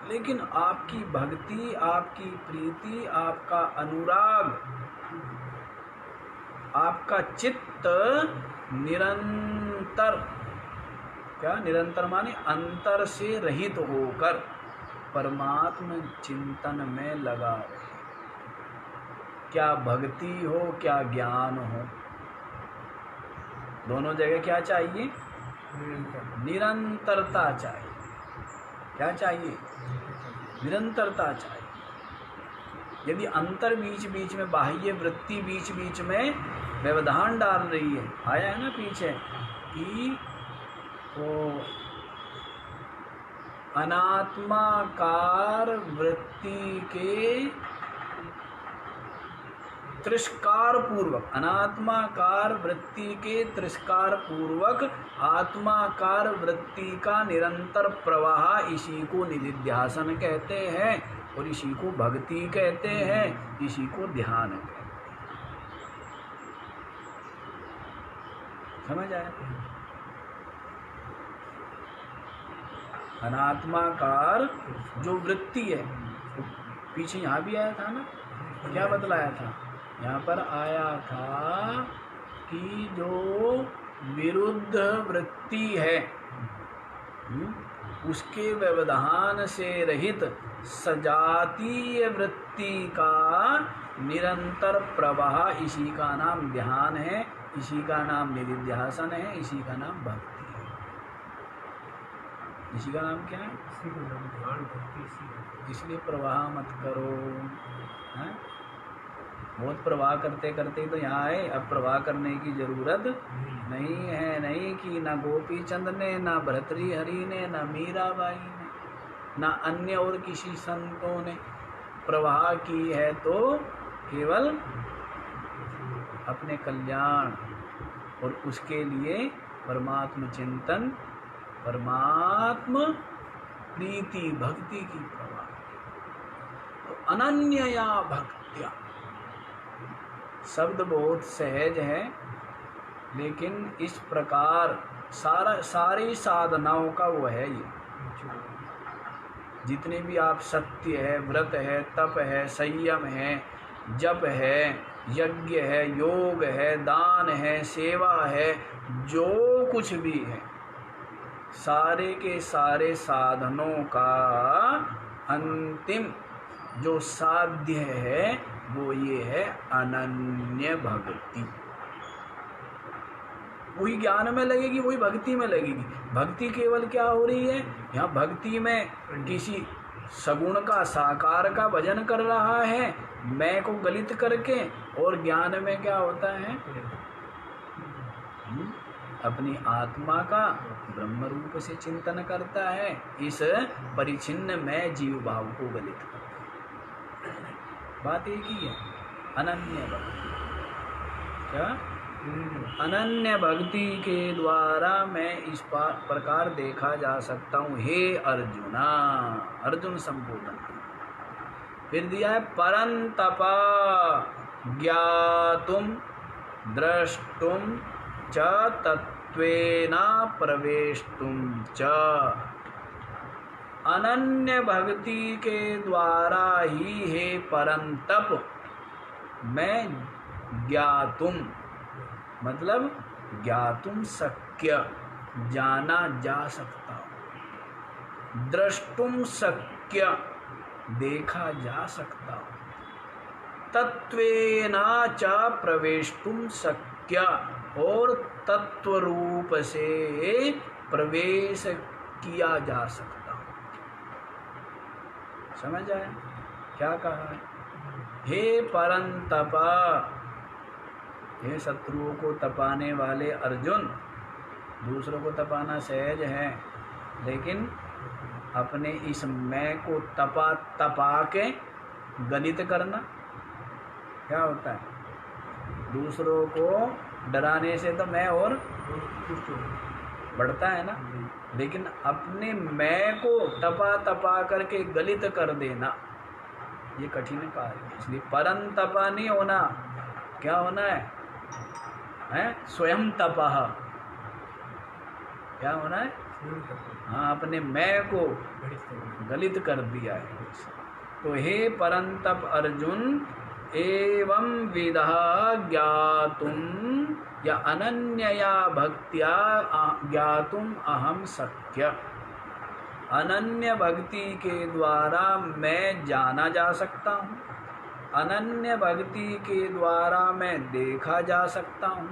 लेकिन आपकी भक्ति, आपकी प्रीति, आपका अनुराग, आपका चित्त निरंतर, क्या निरंतर माने अंतर से रहित होकर परमात्म चिंतन में लगा रहे। क्या भक्ति हो, क्या ज्ञान हो, दोनों जगह क्या चाहिए? निरंतरता चाहिए। क्या चाहिए? निरंतरता चाहिए। यदि अंतर बीच बीच में, बाह्य वृत्ति बीच बीच में व्यवधान डाल रही है, आया है ना पीछे कि वो अनात्माकार वृत्ति के तिरस्कार पूर्वक, अनात्माकार वृत्ति के तिरस्कार पूर्वक आत्माकार वृत्ति का निरंतर प्रवाह, इसी को निधिध्यासन कहते हैं और इसी को भक्ति कहते हैं, इसी को ध्यान कहते हैं। समझ आया? अनात्माकार जो वृत्ति है, पीछे यहाँ भी आया था ना, क्या बतलाया था? यहाँ पर आया था कि जो विरुद्ध वृत्ति है उसके व्यवधान से रहित सजातीय वृत्ति का निरंतर प्रवाह, इसी का नाम ध्यान है, इसी का नाम निधिध्यासन है, इसी का नाम भक्ति है। इसी का नाम क्या है? इसी का नाम ध्यान भक्ति। इसलिए प्रवाह मत करो, हैं? बहुत प्रवाह करते करते तो यहाँ आए, अब प्रवाह करने की जरूरत नहीं है। नहीं कि ना गोपी चंद ने, ना भर्तृहरि हरि ने, ना मीराबाई ने, ना अन्य और किसी संतों ने प्रवाह की है, तो केवल अपने कल्याण और उसके लिए परमात्म चिंतन, परमात्म प्रीति, भक्ति की प्रवाह। तो अनन्यया भक्त्या शब्द बहुत सहज है, लेकिन इस प्रकार सारी साधनाओं का वो है। ये जितने भी आप सत्य है, व्रत है, तप है, संयम है, जप है, यज्ञ है, योग है, दान है, सेवा है, जो कुछ भी है, सारे के सारे साधनों का अंतिम जो साध्य है वो ये है अनन्य भक्ति। वही ज्ञान में लगेगी, वही भक्ति में लगेगी। भक्ति केवल क्या हो रही है यहाँ? भक्ति में किसी सगुण का, साकार का भजन कर रहा है मैं को गलित करके, और ज्ञान में क्या होता है? अपनी आत्मा का ब्रह्म रूप से चिंतन करता है, इस परिचिन्न में जीव भाव को गलित करता है। बात एक ही है, अनन्य भक्ति। क्या? अनन्य भक्ति के द्वारा मैं इस प्रकार देखा जा सकता हूँ। हे अर्जुना, अर्जुन संबोधन फिर दिया है, परंतपा ज्ञातुम द्रष्टुम च तत्वेना प्रवेष्टुम च। अनन्य भक्ति के द्वारा ही हे परंतप मैं ज्ञातुम मतलब ज्ञातुम शक्य, जाना जा सकता हूँ, द्रष्टुम शक्य, देखा जा सकता हूँ, तत्वेना च प्रवेष्टुम शक्य, और तत्व रूप से प्रवेश किया जा सकता। समझ आया क्या कहा है? हे परंतपा, हे शत्रुओं को तपाने वाले अर्जुन, दूसरों को तपाना सहज है, लेकिन अपने इस मैं को तपा के गलित करना क्या होता है? दूसरों को डराने से तो मैं और बढ़ता है ना, लेकिन अपने मैं को तपा करके गलित कर देना ये कठिन कार्य है। इसलिए परंतपा नहीं होना, क्या होना है? स्वयं तपः। क्या होना है? हाँ, अपने मैं को गलित कर दिया है। तो हे परंतप अर्जुन, एवं विधा ज्ञातुम या अनन्यया भक्त्या ज्ञातुम अहम शक्य। अनन्य भक्ति के द्वारा मैं जाना जा सकता हूँ, अनन्य भक्ति के द्वारा मैं देखा जा सकता हूँ,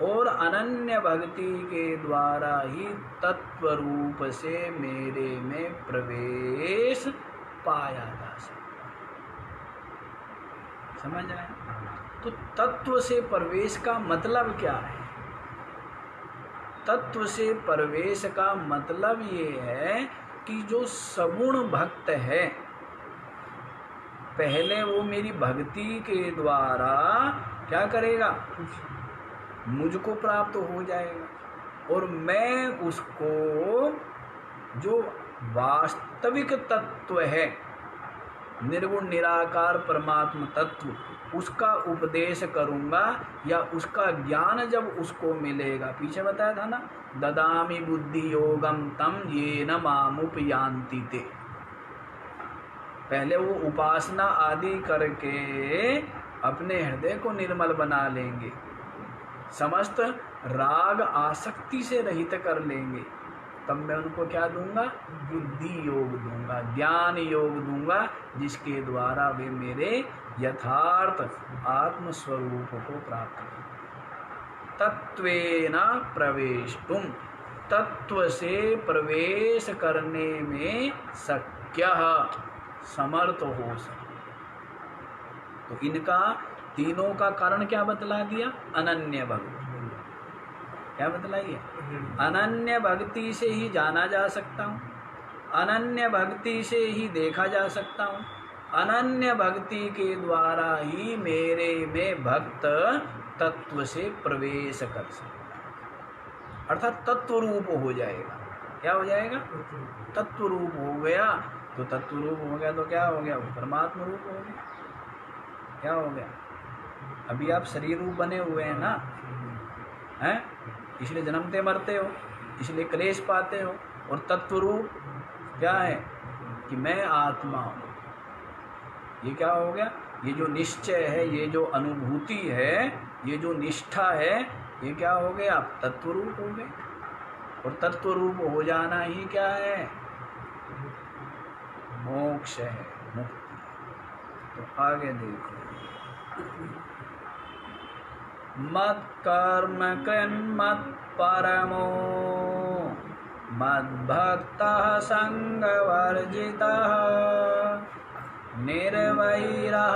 और अनन्य भक्ति के द्वारा ही तत्व रूप से मेरे में प्रवेश पाया जा सकता। समझ आया? तो तत्व से प्रवेश का मतलब क्या है? तत्व से प्रवेश का मतलब ये है कि जो सगुण भक्त है, पहले वो मेरी भक्ति के द्वारा क्या करेगा? मुझको प्राप्त हो जाएगा, और मैं उसको जो वास्तविक तत्व है, निर्गुण निराकार परमात्म तत्व, उसका उपदेश करूँगा, या उसका ज्ञान जब उसको मिलेगा, पीछे बताया था ना, ददामि बुद्धि योगम तम येन मामुपयान्ति ते। पहले वो उपासना आदि करके अपने हृदय को निर्मल बना लेंगे, समस्त राग आसक्ति से रहित कर लेंगे, तब मैं उनको क्या दूंगा? बुद्धि योग दूंगा, ज्ञान योग दूंगा, जिसके द्वारा वे मेरे यथार्थ आत्मस्वरूप को प्राप्त करें। तत्वेन प्रवेष्टुम, तत्व से प्रवेश करने में शक्यः, समर्थ हो सके। तो इनका तीनों का कारण क्या बतला दिया? अनन्य भक्ति। क्या बतलाइए? अनन्य भक्ति से ही जाना जा सकता हूँ, अनन्य भक्ति से ही देखा जा सकता हूँ, अनन्य भक्ति के द्वारा ही मेरे में भक्त तत्व से प्रवेश कर सकता है, अर्थात तत्व रूप हो जाएगा। क्या हो जाएगा? तत्व रूप हो गया। तो तत्व रूप हो गया तो क्या हो गया? वो परमात्मा रूप हो गया। क्या हो गया? अभी आप शरीर रूप बने हुए हैं ना, हैं? इसलिए जन्मते मरते हो, इसलिए क्लेश पाते हो। और तत्व रूप क्या है? कि मैं आत्मा हूँ। ये क्या हो गया? ये जो निश्चय है, ये जो अनुभूति है, ये जो निष्ठा है, ये क्या हो गया? आप तत्व रूप हो गए। और तत्व रूप हो जाना ही क्या है? मोक्ष है, मुक्ति। तो आगे देखो, मत कर्म कृन्मत परमो मद्भक्तः संगवर्जितः निर्वैरः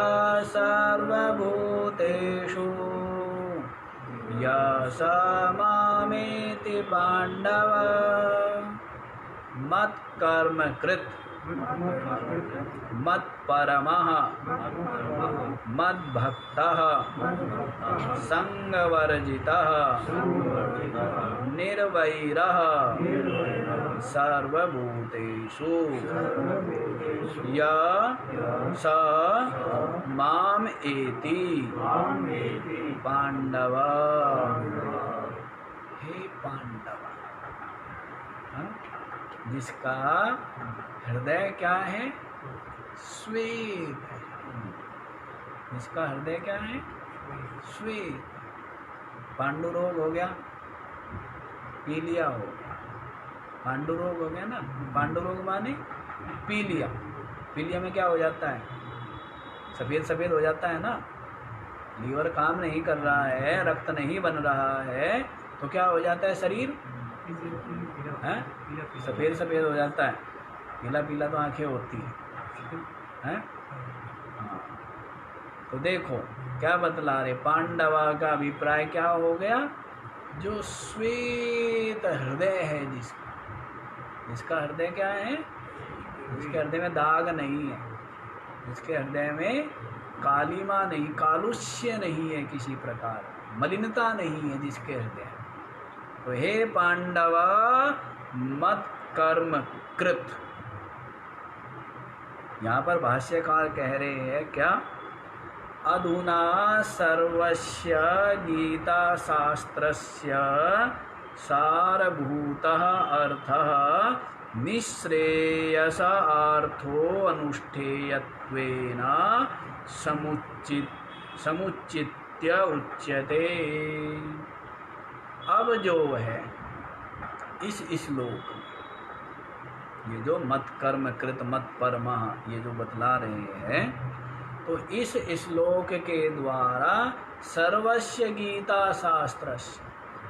सर्वभूतेषु यः स मामेति पाण्डव। मत कर्म कृत मत परमः मद्भक्तः संगवर्जितः निर्वैरः सर्वभूतेषु यः स माम एति पांडव। हे पांडव, जिसका हृदय क्या है? श्वेत है। जिसका हृदय क्या है? श्वेत। पांडुरोग हो गया, पीलिया हो गया। पांडुरोग हो गया ना, पांडुरोग माने पीलिया। पीलिया में क्या हो जाता है? सफ़ेद सफ़ेद हो जाता है ना। लीवर काम नहीं कर रहा है, रक्त नहीं बन रहा है, तो क्या हो जाता है? शरीर है सफ़ेद सफ़ेद हो जाता है। पीला पीला तो आंखें होती हैं। हाँ, तो देखो क्या बतला रहे? पांडवा का अभिप्राय क्या हो गया? जो श्वेत हृदय है, जिसका हृदय क्या है? जिसके हृदय में दाग नहीं है, जिसके हृदय में कालीमा नहीं, कालुष्य नहीं है, किसी प्रकार मलिनता नहीं है जिसके हृदय। तो हे पांडव, मत कर्म कृत। यहाँ पर भाष्यकार कह रहे हैं क्या? अधुना सर्वस्य गीता शास्त्रस्य सारभूतः अर्थः निःश्रेयस अर्थो अनुष्ठेयत्वेन समुचित्य उच्यते। अब जो है इस श्लोक में ये जो मत कर्म कृत मत परमः ये जो बतला रहे हैं, तो इस श्लोक के द्वारा सर्वस्य गीता शास्त्रस्य,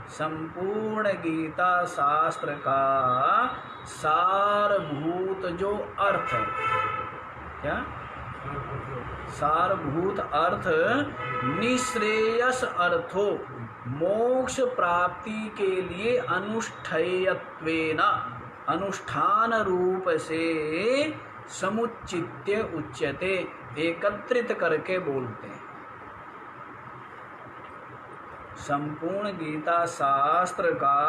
संपूर्ण गीता शास्त्र का सारभूत जो अर्थ है, क्या सारभूत अर्थ, निःश्रेयस अर्थो, मोक्ष प्राप्ति के लिए अनुष्ठेयत्वेन, अनुष्ठान रूप से समुचित्य उच्यते, एकत्रित करके बोलते हैं। संपूर्ण गीता शास्त्र का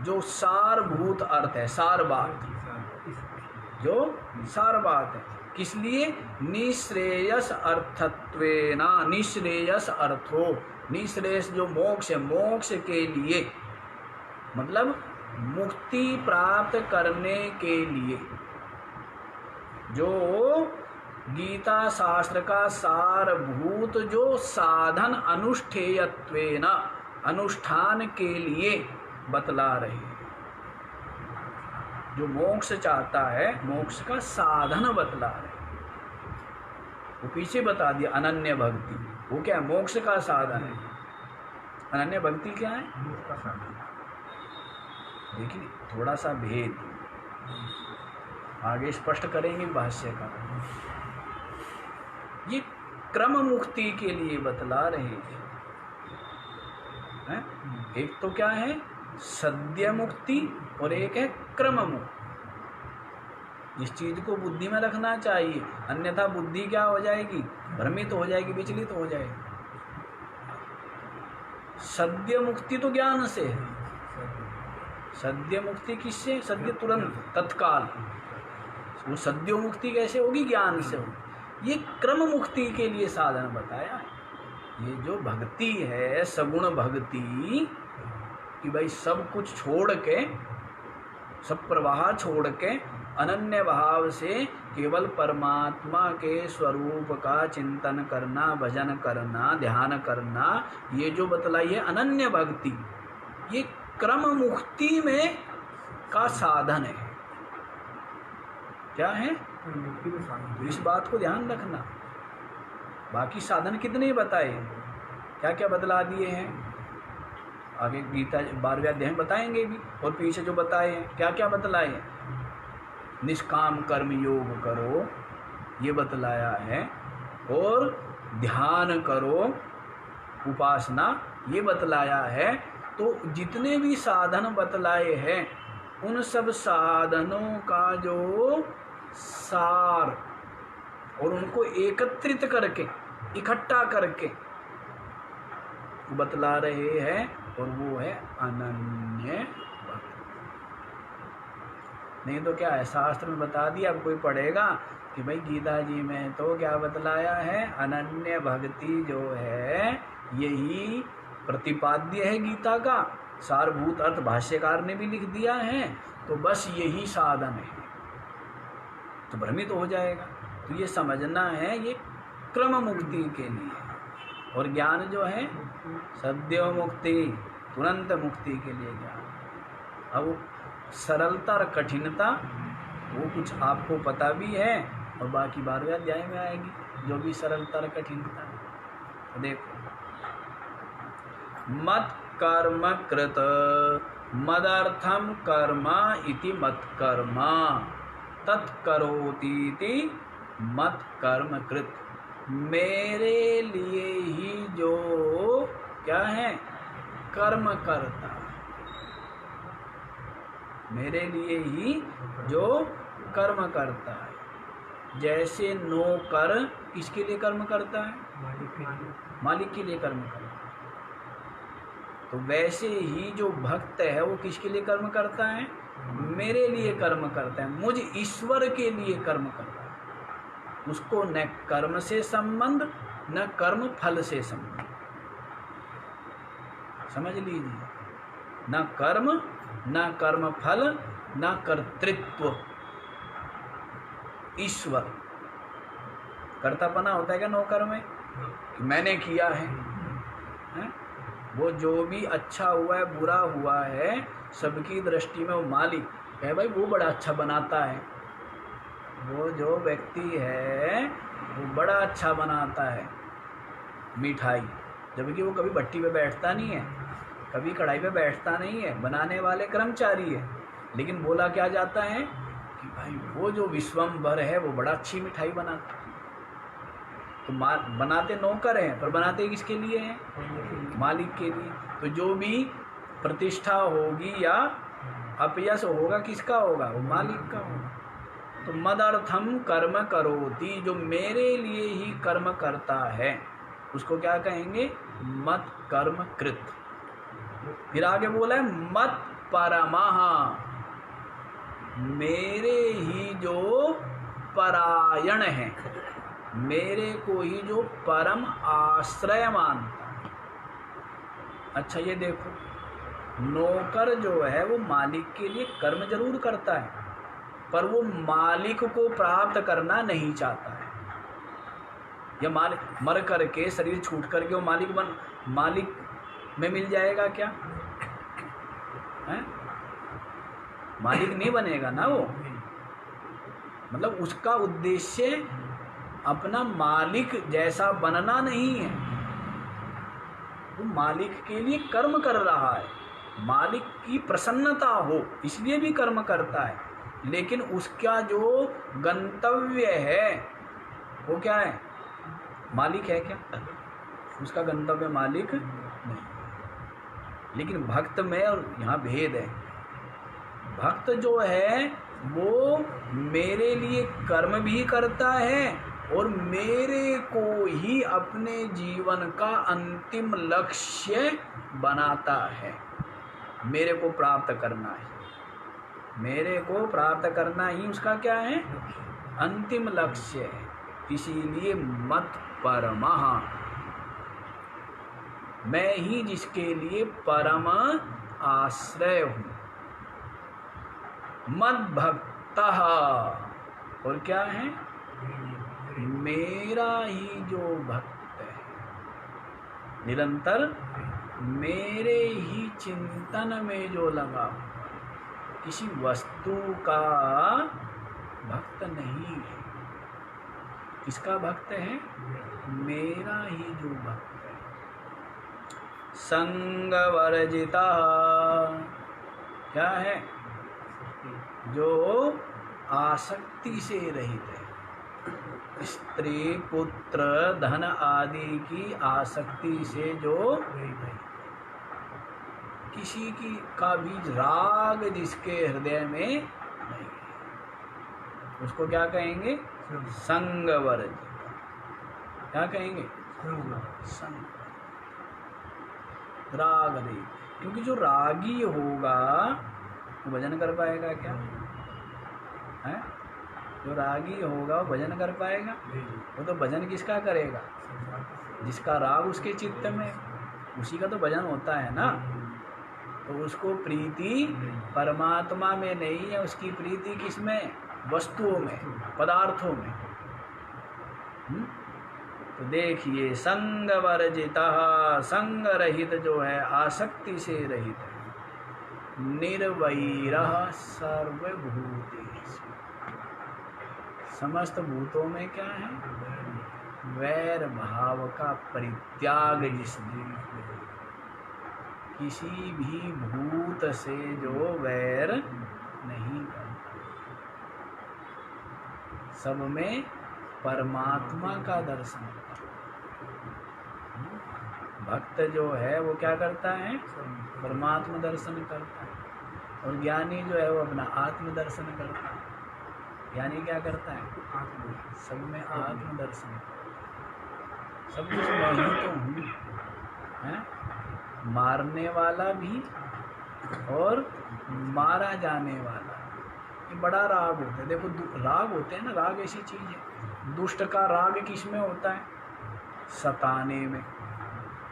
जो सारभूत अर्थ है, सार बात, जो सार बात है, किस लिए? निःश्रेयस अर्थत्वेन, निःश्रेयस अर्थो, निःश्रेयस जो मोक्ष है, मोक्ष के लिए मतलब मुक्ति प्राप्त करने के लिए जो गीता शास्त्र का सारभूत जो साधन अनुष्ठेयत्वेन, अनुष्ठान के लिए बतला रहे हैं। जो मोक्ष चाहता है मोक्ष का साधन बतला रहे हैं। वो पीछे बता दिया अनन्य भक्ति, वो क्या है? मोक्ष का साधन है। अनन्य भक्ति क्या है? मोक्ष का साधन। देखिए थोड़ा सा भेद आगे स्पष्ट करेंगे भाष्य का। ये क्रम मुक्ति के लिए बतला रहे हैं। एक तो क्या है सद्य मुक्ति और एक है क्रम मुक्ति। इस चीज को बुद्धि में रखना चाहिए, अन्यथा बुद्धि क्या हो जाएगी? भ्रमित हो जाएगी, विचलित हो जाएगी। सद्य मुक्ति तो ज्ञान से है। सद्य मुक्ति किससे? सद्य तुरंत, तत्काल। वो सद्यो मुक्ति कैसे होगी? ज्ञान से होगी। ये क्रम मुक्ति के लिए साधन बताया है। ये जो भक्ति है सगुण भक्ति कि भाई सब कुछ छोड़ के, सब प्रवाह छोड़ के अनन्य भाव से केवल परमात्मा के स्वरूप का चिंतन करना, भजन करना, ध्यान करना, ये जो बतलाई है अनन्य भक्ति, ये क्रम मुक्ति में का साधन है। क्या है? इस बात को ध्यान रखना। बाकी साधन कितने बताए, क्या क्या बतला दिए हैं, आगे गीता 12वें अध्याय में बताएंगे भी। और पीछे जो बताए हैं क्या क्या बतलाए हैं, निष्काम कर्म योग करो ये बतलाया है, और ध्यान करो, उपासना ये बतलाया है। तो जितने भी साधन बतलाए हैं उन सब साधनों का जो सार और उनको एकत्रित करके, इकट्ठा करके बतला रहे हैं, और वो है अनन्य भक्ति। नहीं तो क्या है, शास्त्र में बता दिया, अब कोई पढ़ेगा कि भाई गीता जी में तो क्या बतलाया है, अनन्य भक्ति जो है यही प्रतिपाद्य है गीता का, सारभूत अर्थ भाष्यकार ने भी लिख दिया है, तो बस यही साधन है, तो भ्रमित हो जाएगा। तो ये समझना है ये क्रम मुक्ति के लिए, और ज्ञान जो है सद्यो मुक्ति, तुरंत मुक्ति के लिए ज्ञान। अब सरलता और कठिनता वो कुछ आपको पता भी है, और बाकी 12वें अध्याय में आएगी जो भी सरलता और कठिनता है। तो देखो, मत कर्म कृत मदर्थम कर्म इति मत कर्म तत्करोतीति मत कर्म कृत। मेरे लिए ही जो क्या है कर्म करता, मेरे लिए ही जो कर्म करता है। जैसे नौकर किसके लिए कर्म करता है? मालिक के लिए कर्म करता है। तो वैसे ही जो भक्त है वो किसके लिए कर्म करता है? मेरे लिए कर्म करता है, मुझ ईश्वर के लिए कर्म करता है। उसको न कर्म से संबंध न कर्म फल से संबंध, समझ लीजिए। न कर्म न कर्म फल न कर्तृत्व। ईश्वर कर्तापना होता है क्या नौकर में कि मैंने किया है? वो जो भी अच्छा हुआ है बुरा हुआ है सबकी दृष्टि में वो मालिक है। भाई वो बड़ा अच्छा बनाता है, वो जो व्यक्ति है वो बड़ा अच्छा बनाता है मिठाई, जबकि वो कभी भट्टी पे बैठता नहीं है, कभी कढ़ाई पे बैठता नहीं है, बनाने वाले कर्मचारी है। लेकिन बोला क्या जाता है कि भाई वो जो विश्वम्भर है वो बड़ा अच्छी मिठाई बनाता है। तो बनाते नौकर हैं पर बनाते किसके लिए हैं? मालिक के लिए। तो जो भी प्रतिष्ठा होगी या अपयश होगा किसका होगा? वो मालिक का होगा। तो मदर्थम कर्म करोति, जो मेरे लिए ही कर्म करता है उसको क्या कहेंगे? मत कर्म कृत। फिर आगे बोला है मत परमः, मेरे ही जो परायण है, मेरे को ही जो परम आश्रय मानता है। अच्छा ये देखो, नौकर जो है वो मालिक के लिए कर्म जरूर करता है पर वो मालिक को प्राप्त करना नहीं चाहता है। या मालिक मर करके शरीर छूट करके वो मालिक में मिल जाएगा क्या है? मालिक नहीं बनेगा ना वो। मतलब उसका उद्देश्य अपना मालिक जैसा बनना नहीं है, वो मालिक के लिए कर्म कर रहा है, मालिक की प्रसन्नता हो इसलिए भी कर्म करता है, लेकिन उसका जो गंतव्य है वो क्या है? मालिक है क्या? उसका गंतव्य मालिक नहीं। लेकिन भक्त में और यहाँ भेद है। भक्त जो है वो मेरे लिए कर्म भी करता है और मेरे को ही अपने जीवन का अंतिम लक्ष्य बनाता है। मेरे को प्राप्त करना है, मेरे को प्राप्त करना ही उसका क्या है? अंतिम लक्ष्य है। इसीलिए मत परमः, मैं ही जिसके लिए परम आश्रय हूँ। मद भक्तः, और क्या है? मेरा ही जो भक्त है, निरंतर मेरे ही चिंतन में जो लगा हुआ, किसी वस्तु का भक्त नहीं है। किसका भक्त है? मेरा ही जो भक्त है। संग वर्जिता, क्या है? जो आसक्ति से रहित है। स्त्री पुत्र धन आदि की आसक्ति से जो किसी की का भी राग जिसके हृदय में नहीं, उसको क्या कहेंगे? संग वर्जित। क्या कहेंगे? संग, राग नहीं। क्योंकि जो रागी होगा वो भजन कर पाएगा क्या है? जो रागी होगा वो भजन कर पाएगा? वो तो भजन किसका करेगा? जिसका राग उसके चित्त में, उसी का तो भजन होता है ना। तो उसको प्रीति परमात्मा में नहीं है, उसकी प्रीति किसमें? वस्तुओं में, पदार्थों में। तो देखिए, संग वर्जिता, संग रहित जो है, आसक्ति से रहित है। निर्वैरः सर्वभूतेषु, समस्त भूतों में क्या है? वैर भाव का परित्याग जिसने, किसी भी भूत से जो वैर नहीं करता, सब में परमात्मा का दर्शन करता। भक्त जो है वो क्या करता है? परमात्मा दर्शन करता है। और ज्ञानी जो है वो अपना आत्म दर्शन करता है। ज्ञानी क्या करता है? सब में आत्म दर्शन, सब कुछ मैं ही तो हूँ, है? मारने वाला भी और मारा जाने वाला, ये बड़ा राग होता है। देखो राग होते हैं ना, राग ऐसी चीज़ है। दुष्ट का राग किस में होता है? सताने में।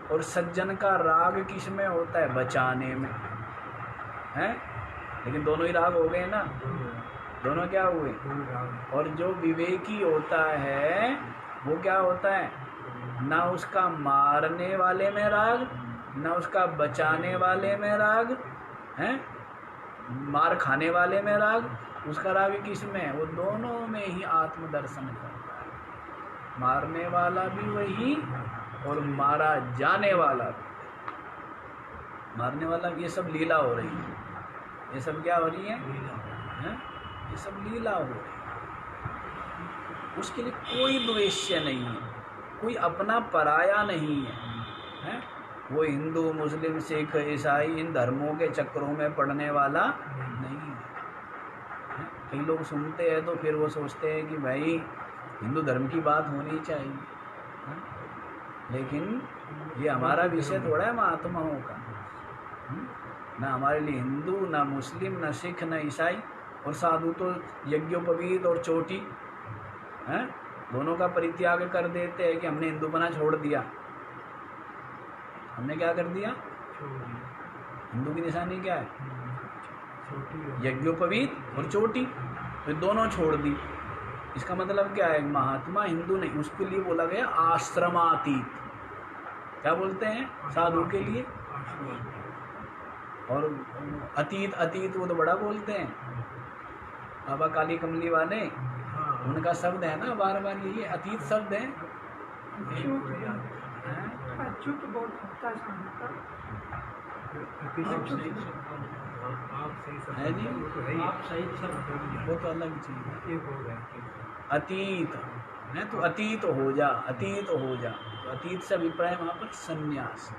और सज्जन का राग किस में होता है? बचाने में, हैं? लेकिन दोनों ही राग हो गए ना, दोनों क्या हुए? और जो विवेकी होता है वो क्या होता है? ना उसका मारने वाले में राग, ना उसका बचाने वाले में राग, हैं? मार खाने वाले में राग, उसका राग किस में? वो दोनों में ही आत्मदर्शन करता है। मारने वाला भी वही और मारा जाने वाला भी। मारने वाला, ये सब लीला हो रही है। ये सब क्या हो रही है? ये सब लीला हो रही है। उसके लिए कोई द्वेष्य नहीं है, कोई अपना पराया नहीं है। वो हिंदू मुस्लिम सिख ईसाई इन धर्मों के चक्रों में पड़ने वाला नहीं है। कई लोग सुनते हैं तो फिर वो सोचते हैं कि भाई हिंदू धर्म की बात होनी चाहिए, लेकिन ये हमारा विषय थोड़ा है महात्माओं का। ना हमारे लिए हिंदू, ना मुस्लिम, ना सिख, ना ईसाई। और साधु तो यज्ञोपवीत और चोटी हैं, दोनों का परित्याग कर देते हैं कि हमने हिंदूपना छोड़ दिया। हमने क्या कर दिया? हिंदू की निशानी क्या है? यज्ञोपवीत और चोटी, तो दोनों छोड़ दी। इसका मतलब क्या है? महात्मा हिंदू नहीं, उसके लिए बोला गया आश्रमातीत। क्या बोलते हैं साधु के लिए? और अतीत अतीत वो तो बड़ा बोलते हैं बाबा काली कमली वाले, उनका शब्द है ना बार बार यही अतीत शब्द है। अच्युत बहुत होता है है जी, आप सही वो तो अलग चीज है। एक हो गया अतीत है तो अतीत हो जा, अतीत हो जा। तो अतीत से अभिप्राय वहाँ पर संन्यास,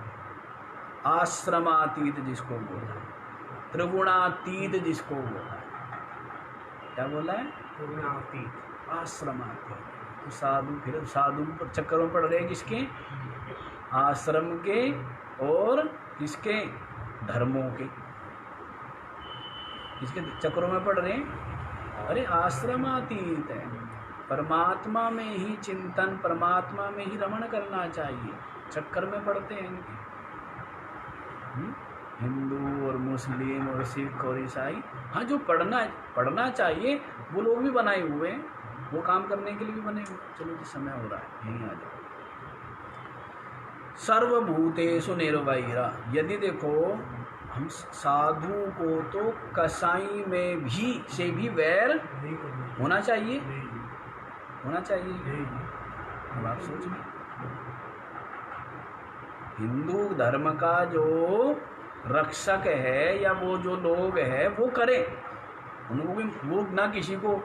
आश्रमातीत जिसको बोला है, त्रिगुणातीत जिसको बोला है, क्या बोला है? आश्रमातीत। तो साधु, फिर साधु पर चक्कर में पड़ रहे हैं किसके? आश्रम के और किसके? धर्मों के। किसके चक्रों में पड़ रहे हैं? अरे आश्रमातीत है, परमात्मा में ही चिंतन, परमात्मा में ही रमण करना चाहिए। चक्कर में पड़ते हैं इनके हिंदू और मुस्लिम और सिख और ईसाई। हाँ, जो पढ़ना चाहिए वो लोग भी बनाए हुए हैं, वो काम करने के लिए भी बने हुए। चलो जी, समय हो रहा है, यहीं आ जाओ। सर्वभूतेषु निर्वैरा। यदि देखो हम साधु को तो कसाई में भी से भी वैर होना चाहिए, होना चाहिए। अब आप सोचिए, हिंदू धर्म का जो रक्षक है या वो जो लोग है वो करें, उनको भी वो ना किसी को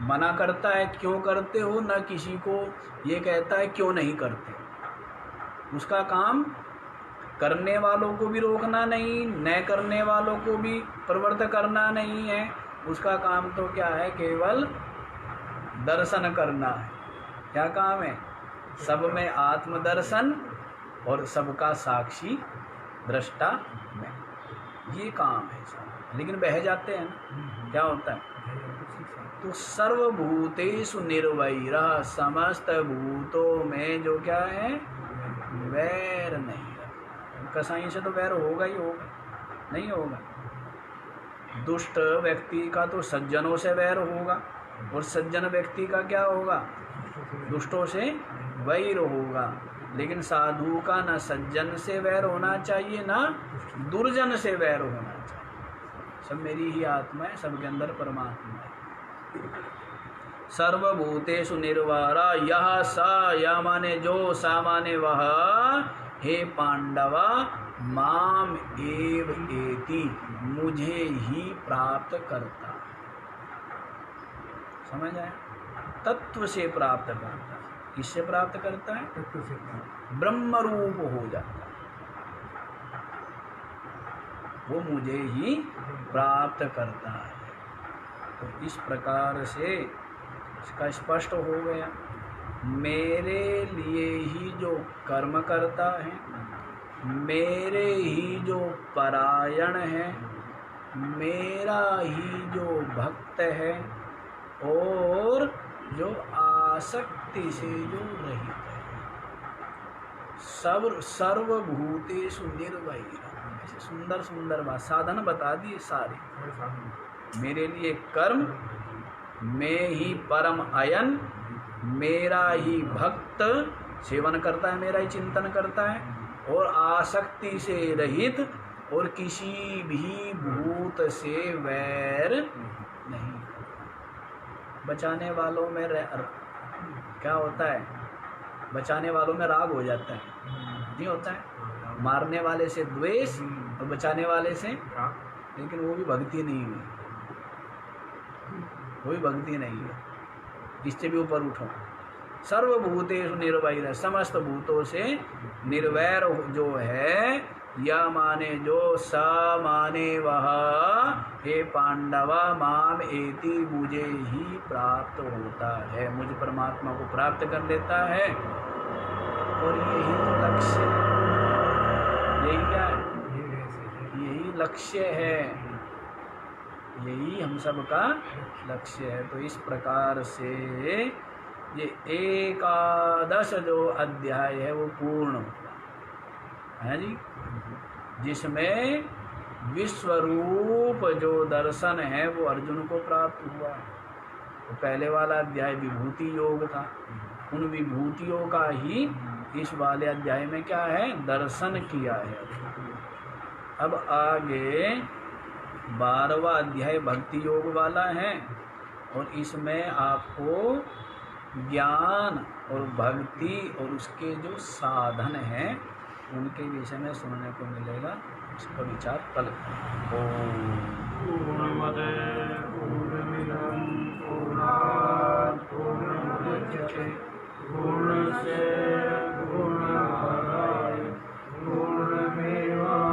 मना करता है क्यों करते हो, ना किसी को ये कहता है क्यों नहीं करते। उसका काम करने वालों को भी रोकना नहीं, न करने वालों को भी प्रवृत्त करना नहीं है। उसका काम तो क्या है? केवल दर्शन करना है। क्या काम है? सब में आत्मदर्शन और सबका साक्षी दृष्टा में, ये काम है सब। लेकिन बह जाते हैं ना, क्या होता है? तो सर्वभूतेषु निर्वैरः, समस्त भूतों में जो क्या है? वैर नहीं। कसाई से तो वैर होगा ही होगा, नहीं होगा। दुष्ट व्यक्ति का तो सज्जनों से वैर होगा, और सज्जन व्यक्ति का क्या होगा? दुष्टों से वैर होगा। लेकिन साधु का ना सज्जन से वैर होना चाहिए, ना दुर्जन से वैर होना चाहिए। सब मेरी ही आत्मा है, सबके अंदर परमात्मा है। सर्वभूतेषु निर्वैरा यह स, या माने जो, सा माने वह, हे पांडवा माम एव एति, मुझे ही प्राप्त करता। समझ आया? तत्व से प्राप्त करता है। किससे प्राप्त करता है? तत्व से प्राप्त। ब्रह्म रूप हो जाता है, वो मुझे ही प्राप्त करता है। तो इस प्रकार से इसका स्पष्ट हो गया, मेरे लिए ही जो कर्म करता है, मेरे ही जो परायण है, मेरा ही जो भक्त है, और जो आसक्ति से जो रहित है। सर्वभूतेषु निर्वैरः। ऐसे सुंदर सुंदर बात, साधन बता दिए सारे। मेरे लिए कर्म, मैं ही परम अयन, मेरा ही भक्त सेवन करता है, मेरा ही चिंतन करता है, और आसक्ति से रहित, और किसी भी भूत से वैर नहीं। बचाने वालों में क्या होता है? बचाने वालों में राग हो जाता है, नहीं होता है? मारने वाले से द्वेष और बचाने वाले से, लेकिन वो भी भक्ति नहीं हुई, कोई भक्ति नहीं है। इससे भी ऊपर उठो। सर्वभूतेषु निर्वैरः, समस्त भूतों से निर्वैर जो है, या माने जो, स माने वह, हे पांडवा माम एति, मुझे ही प्राप्त होता है, मुझ परमात्मा को प्राप्त कर लेता है। और यही तो लक्ष्य है, यही क्या है? यही लक्ष्य है, यही हम सबका लक्ष्य है। तो इस प्रकार से ये 11 जो अध्याय है वो पूर्ण होता है जी, जिसमें विश्वरूप जो दर्शन है वो अर्जुन को प्राप्त हुआ है। तो पहले वाला अध्याय विभूति योग था, उन विभूतियों का ही इस वाले अध्याय में क्या है? दर्शन किया है। अब आगे 12वां अध्याय भक्ति योग वाला है और इसमें आपको ज्ञान और भक्ति और उसके जो साधन हैं उनके विषय में सुनने को मिलेगा। इसका विचार कल पूर्णमदे पूर्णमिदं पूर्णात् पूर्णमुदच्यते पूर्णस्य पूर्णमादाय पूर्णमेवावशिष्यते।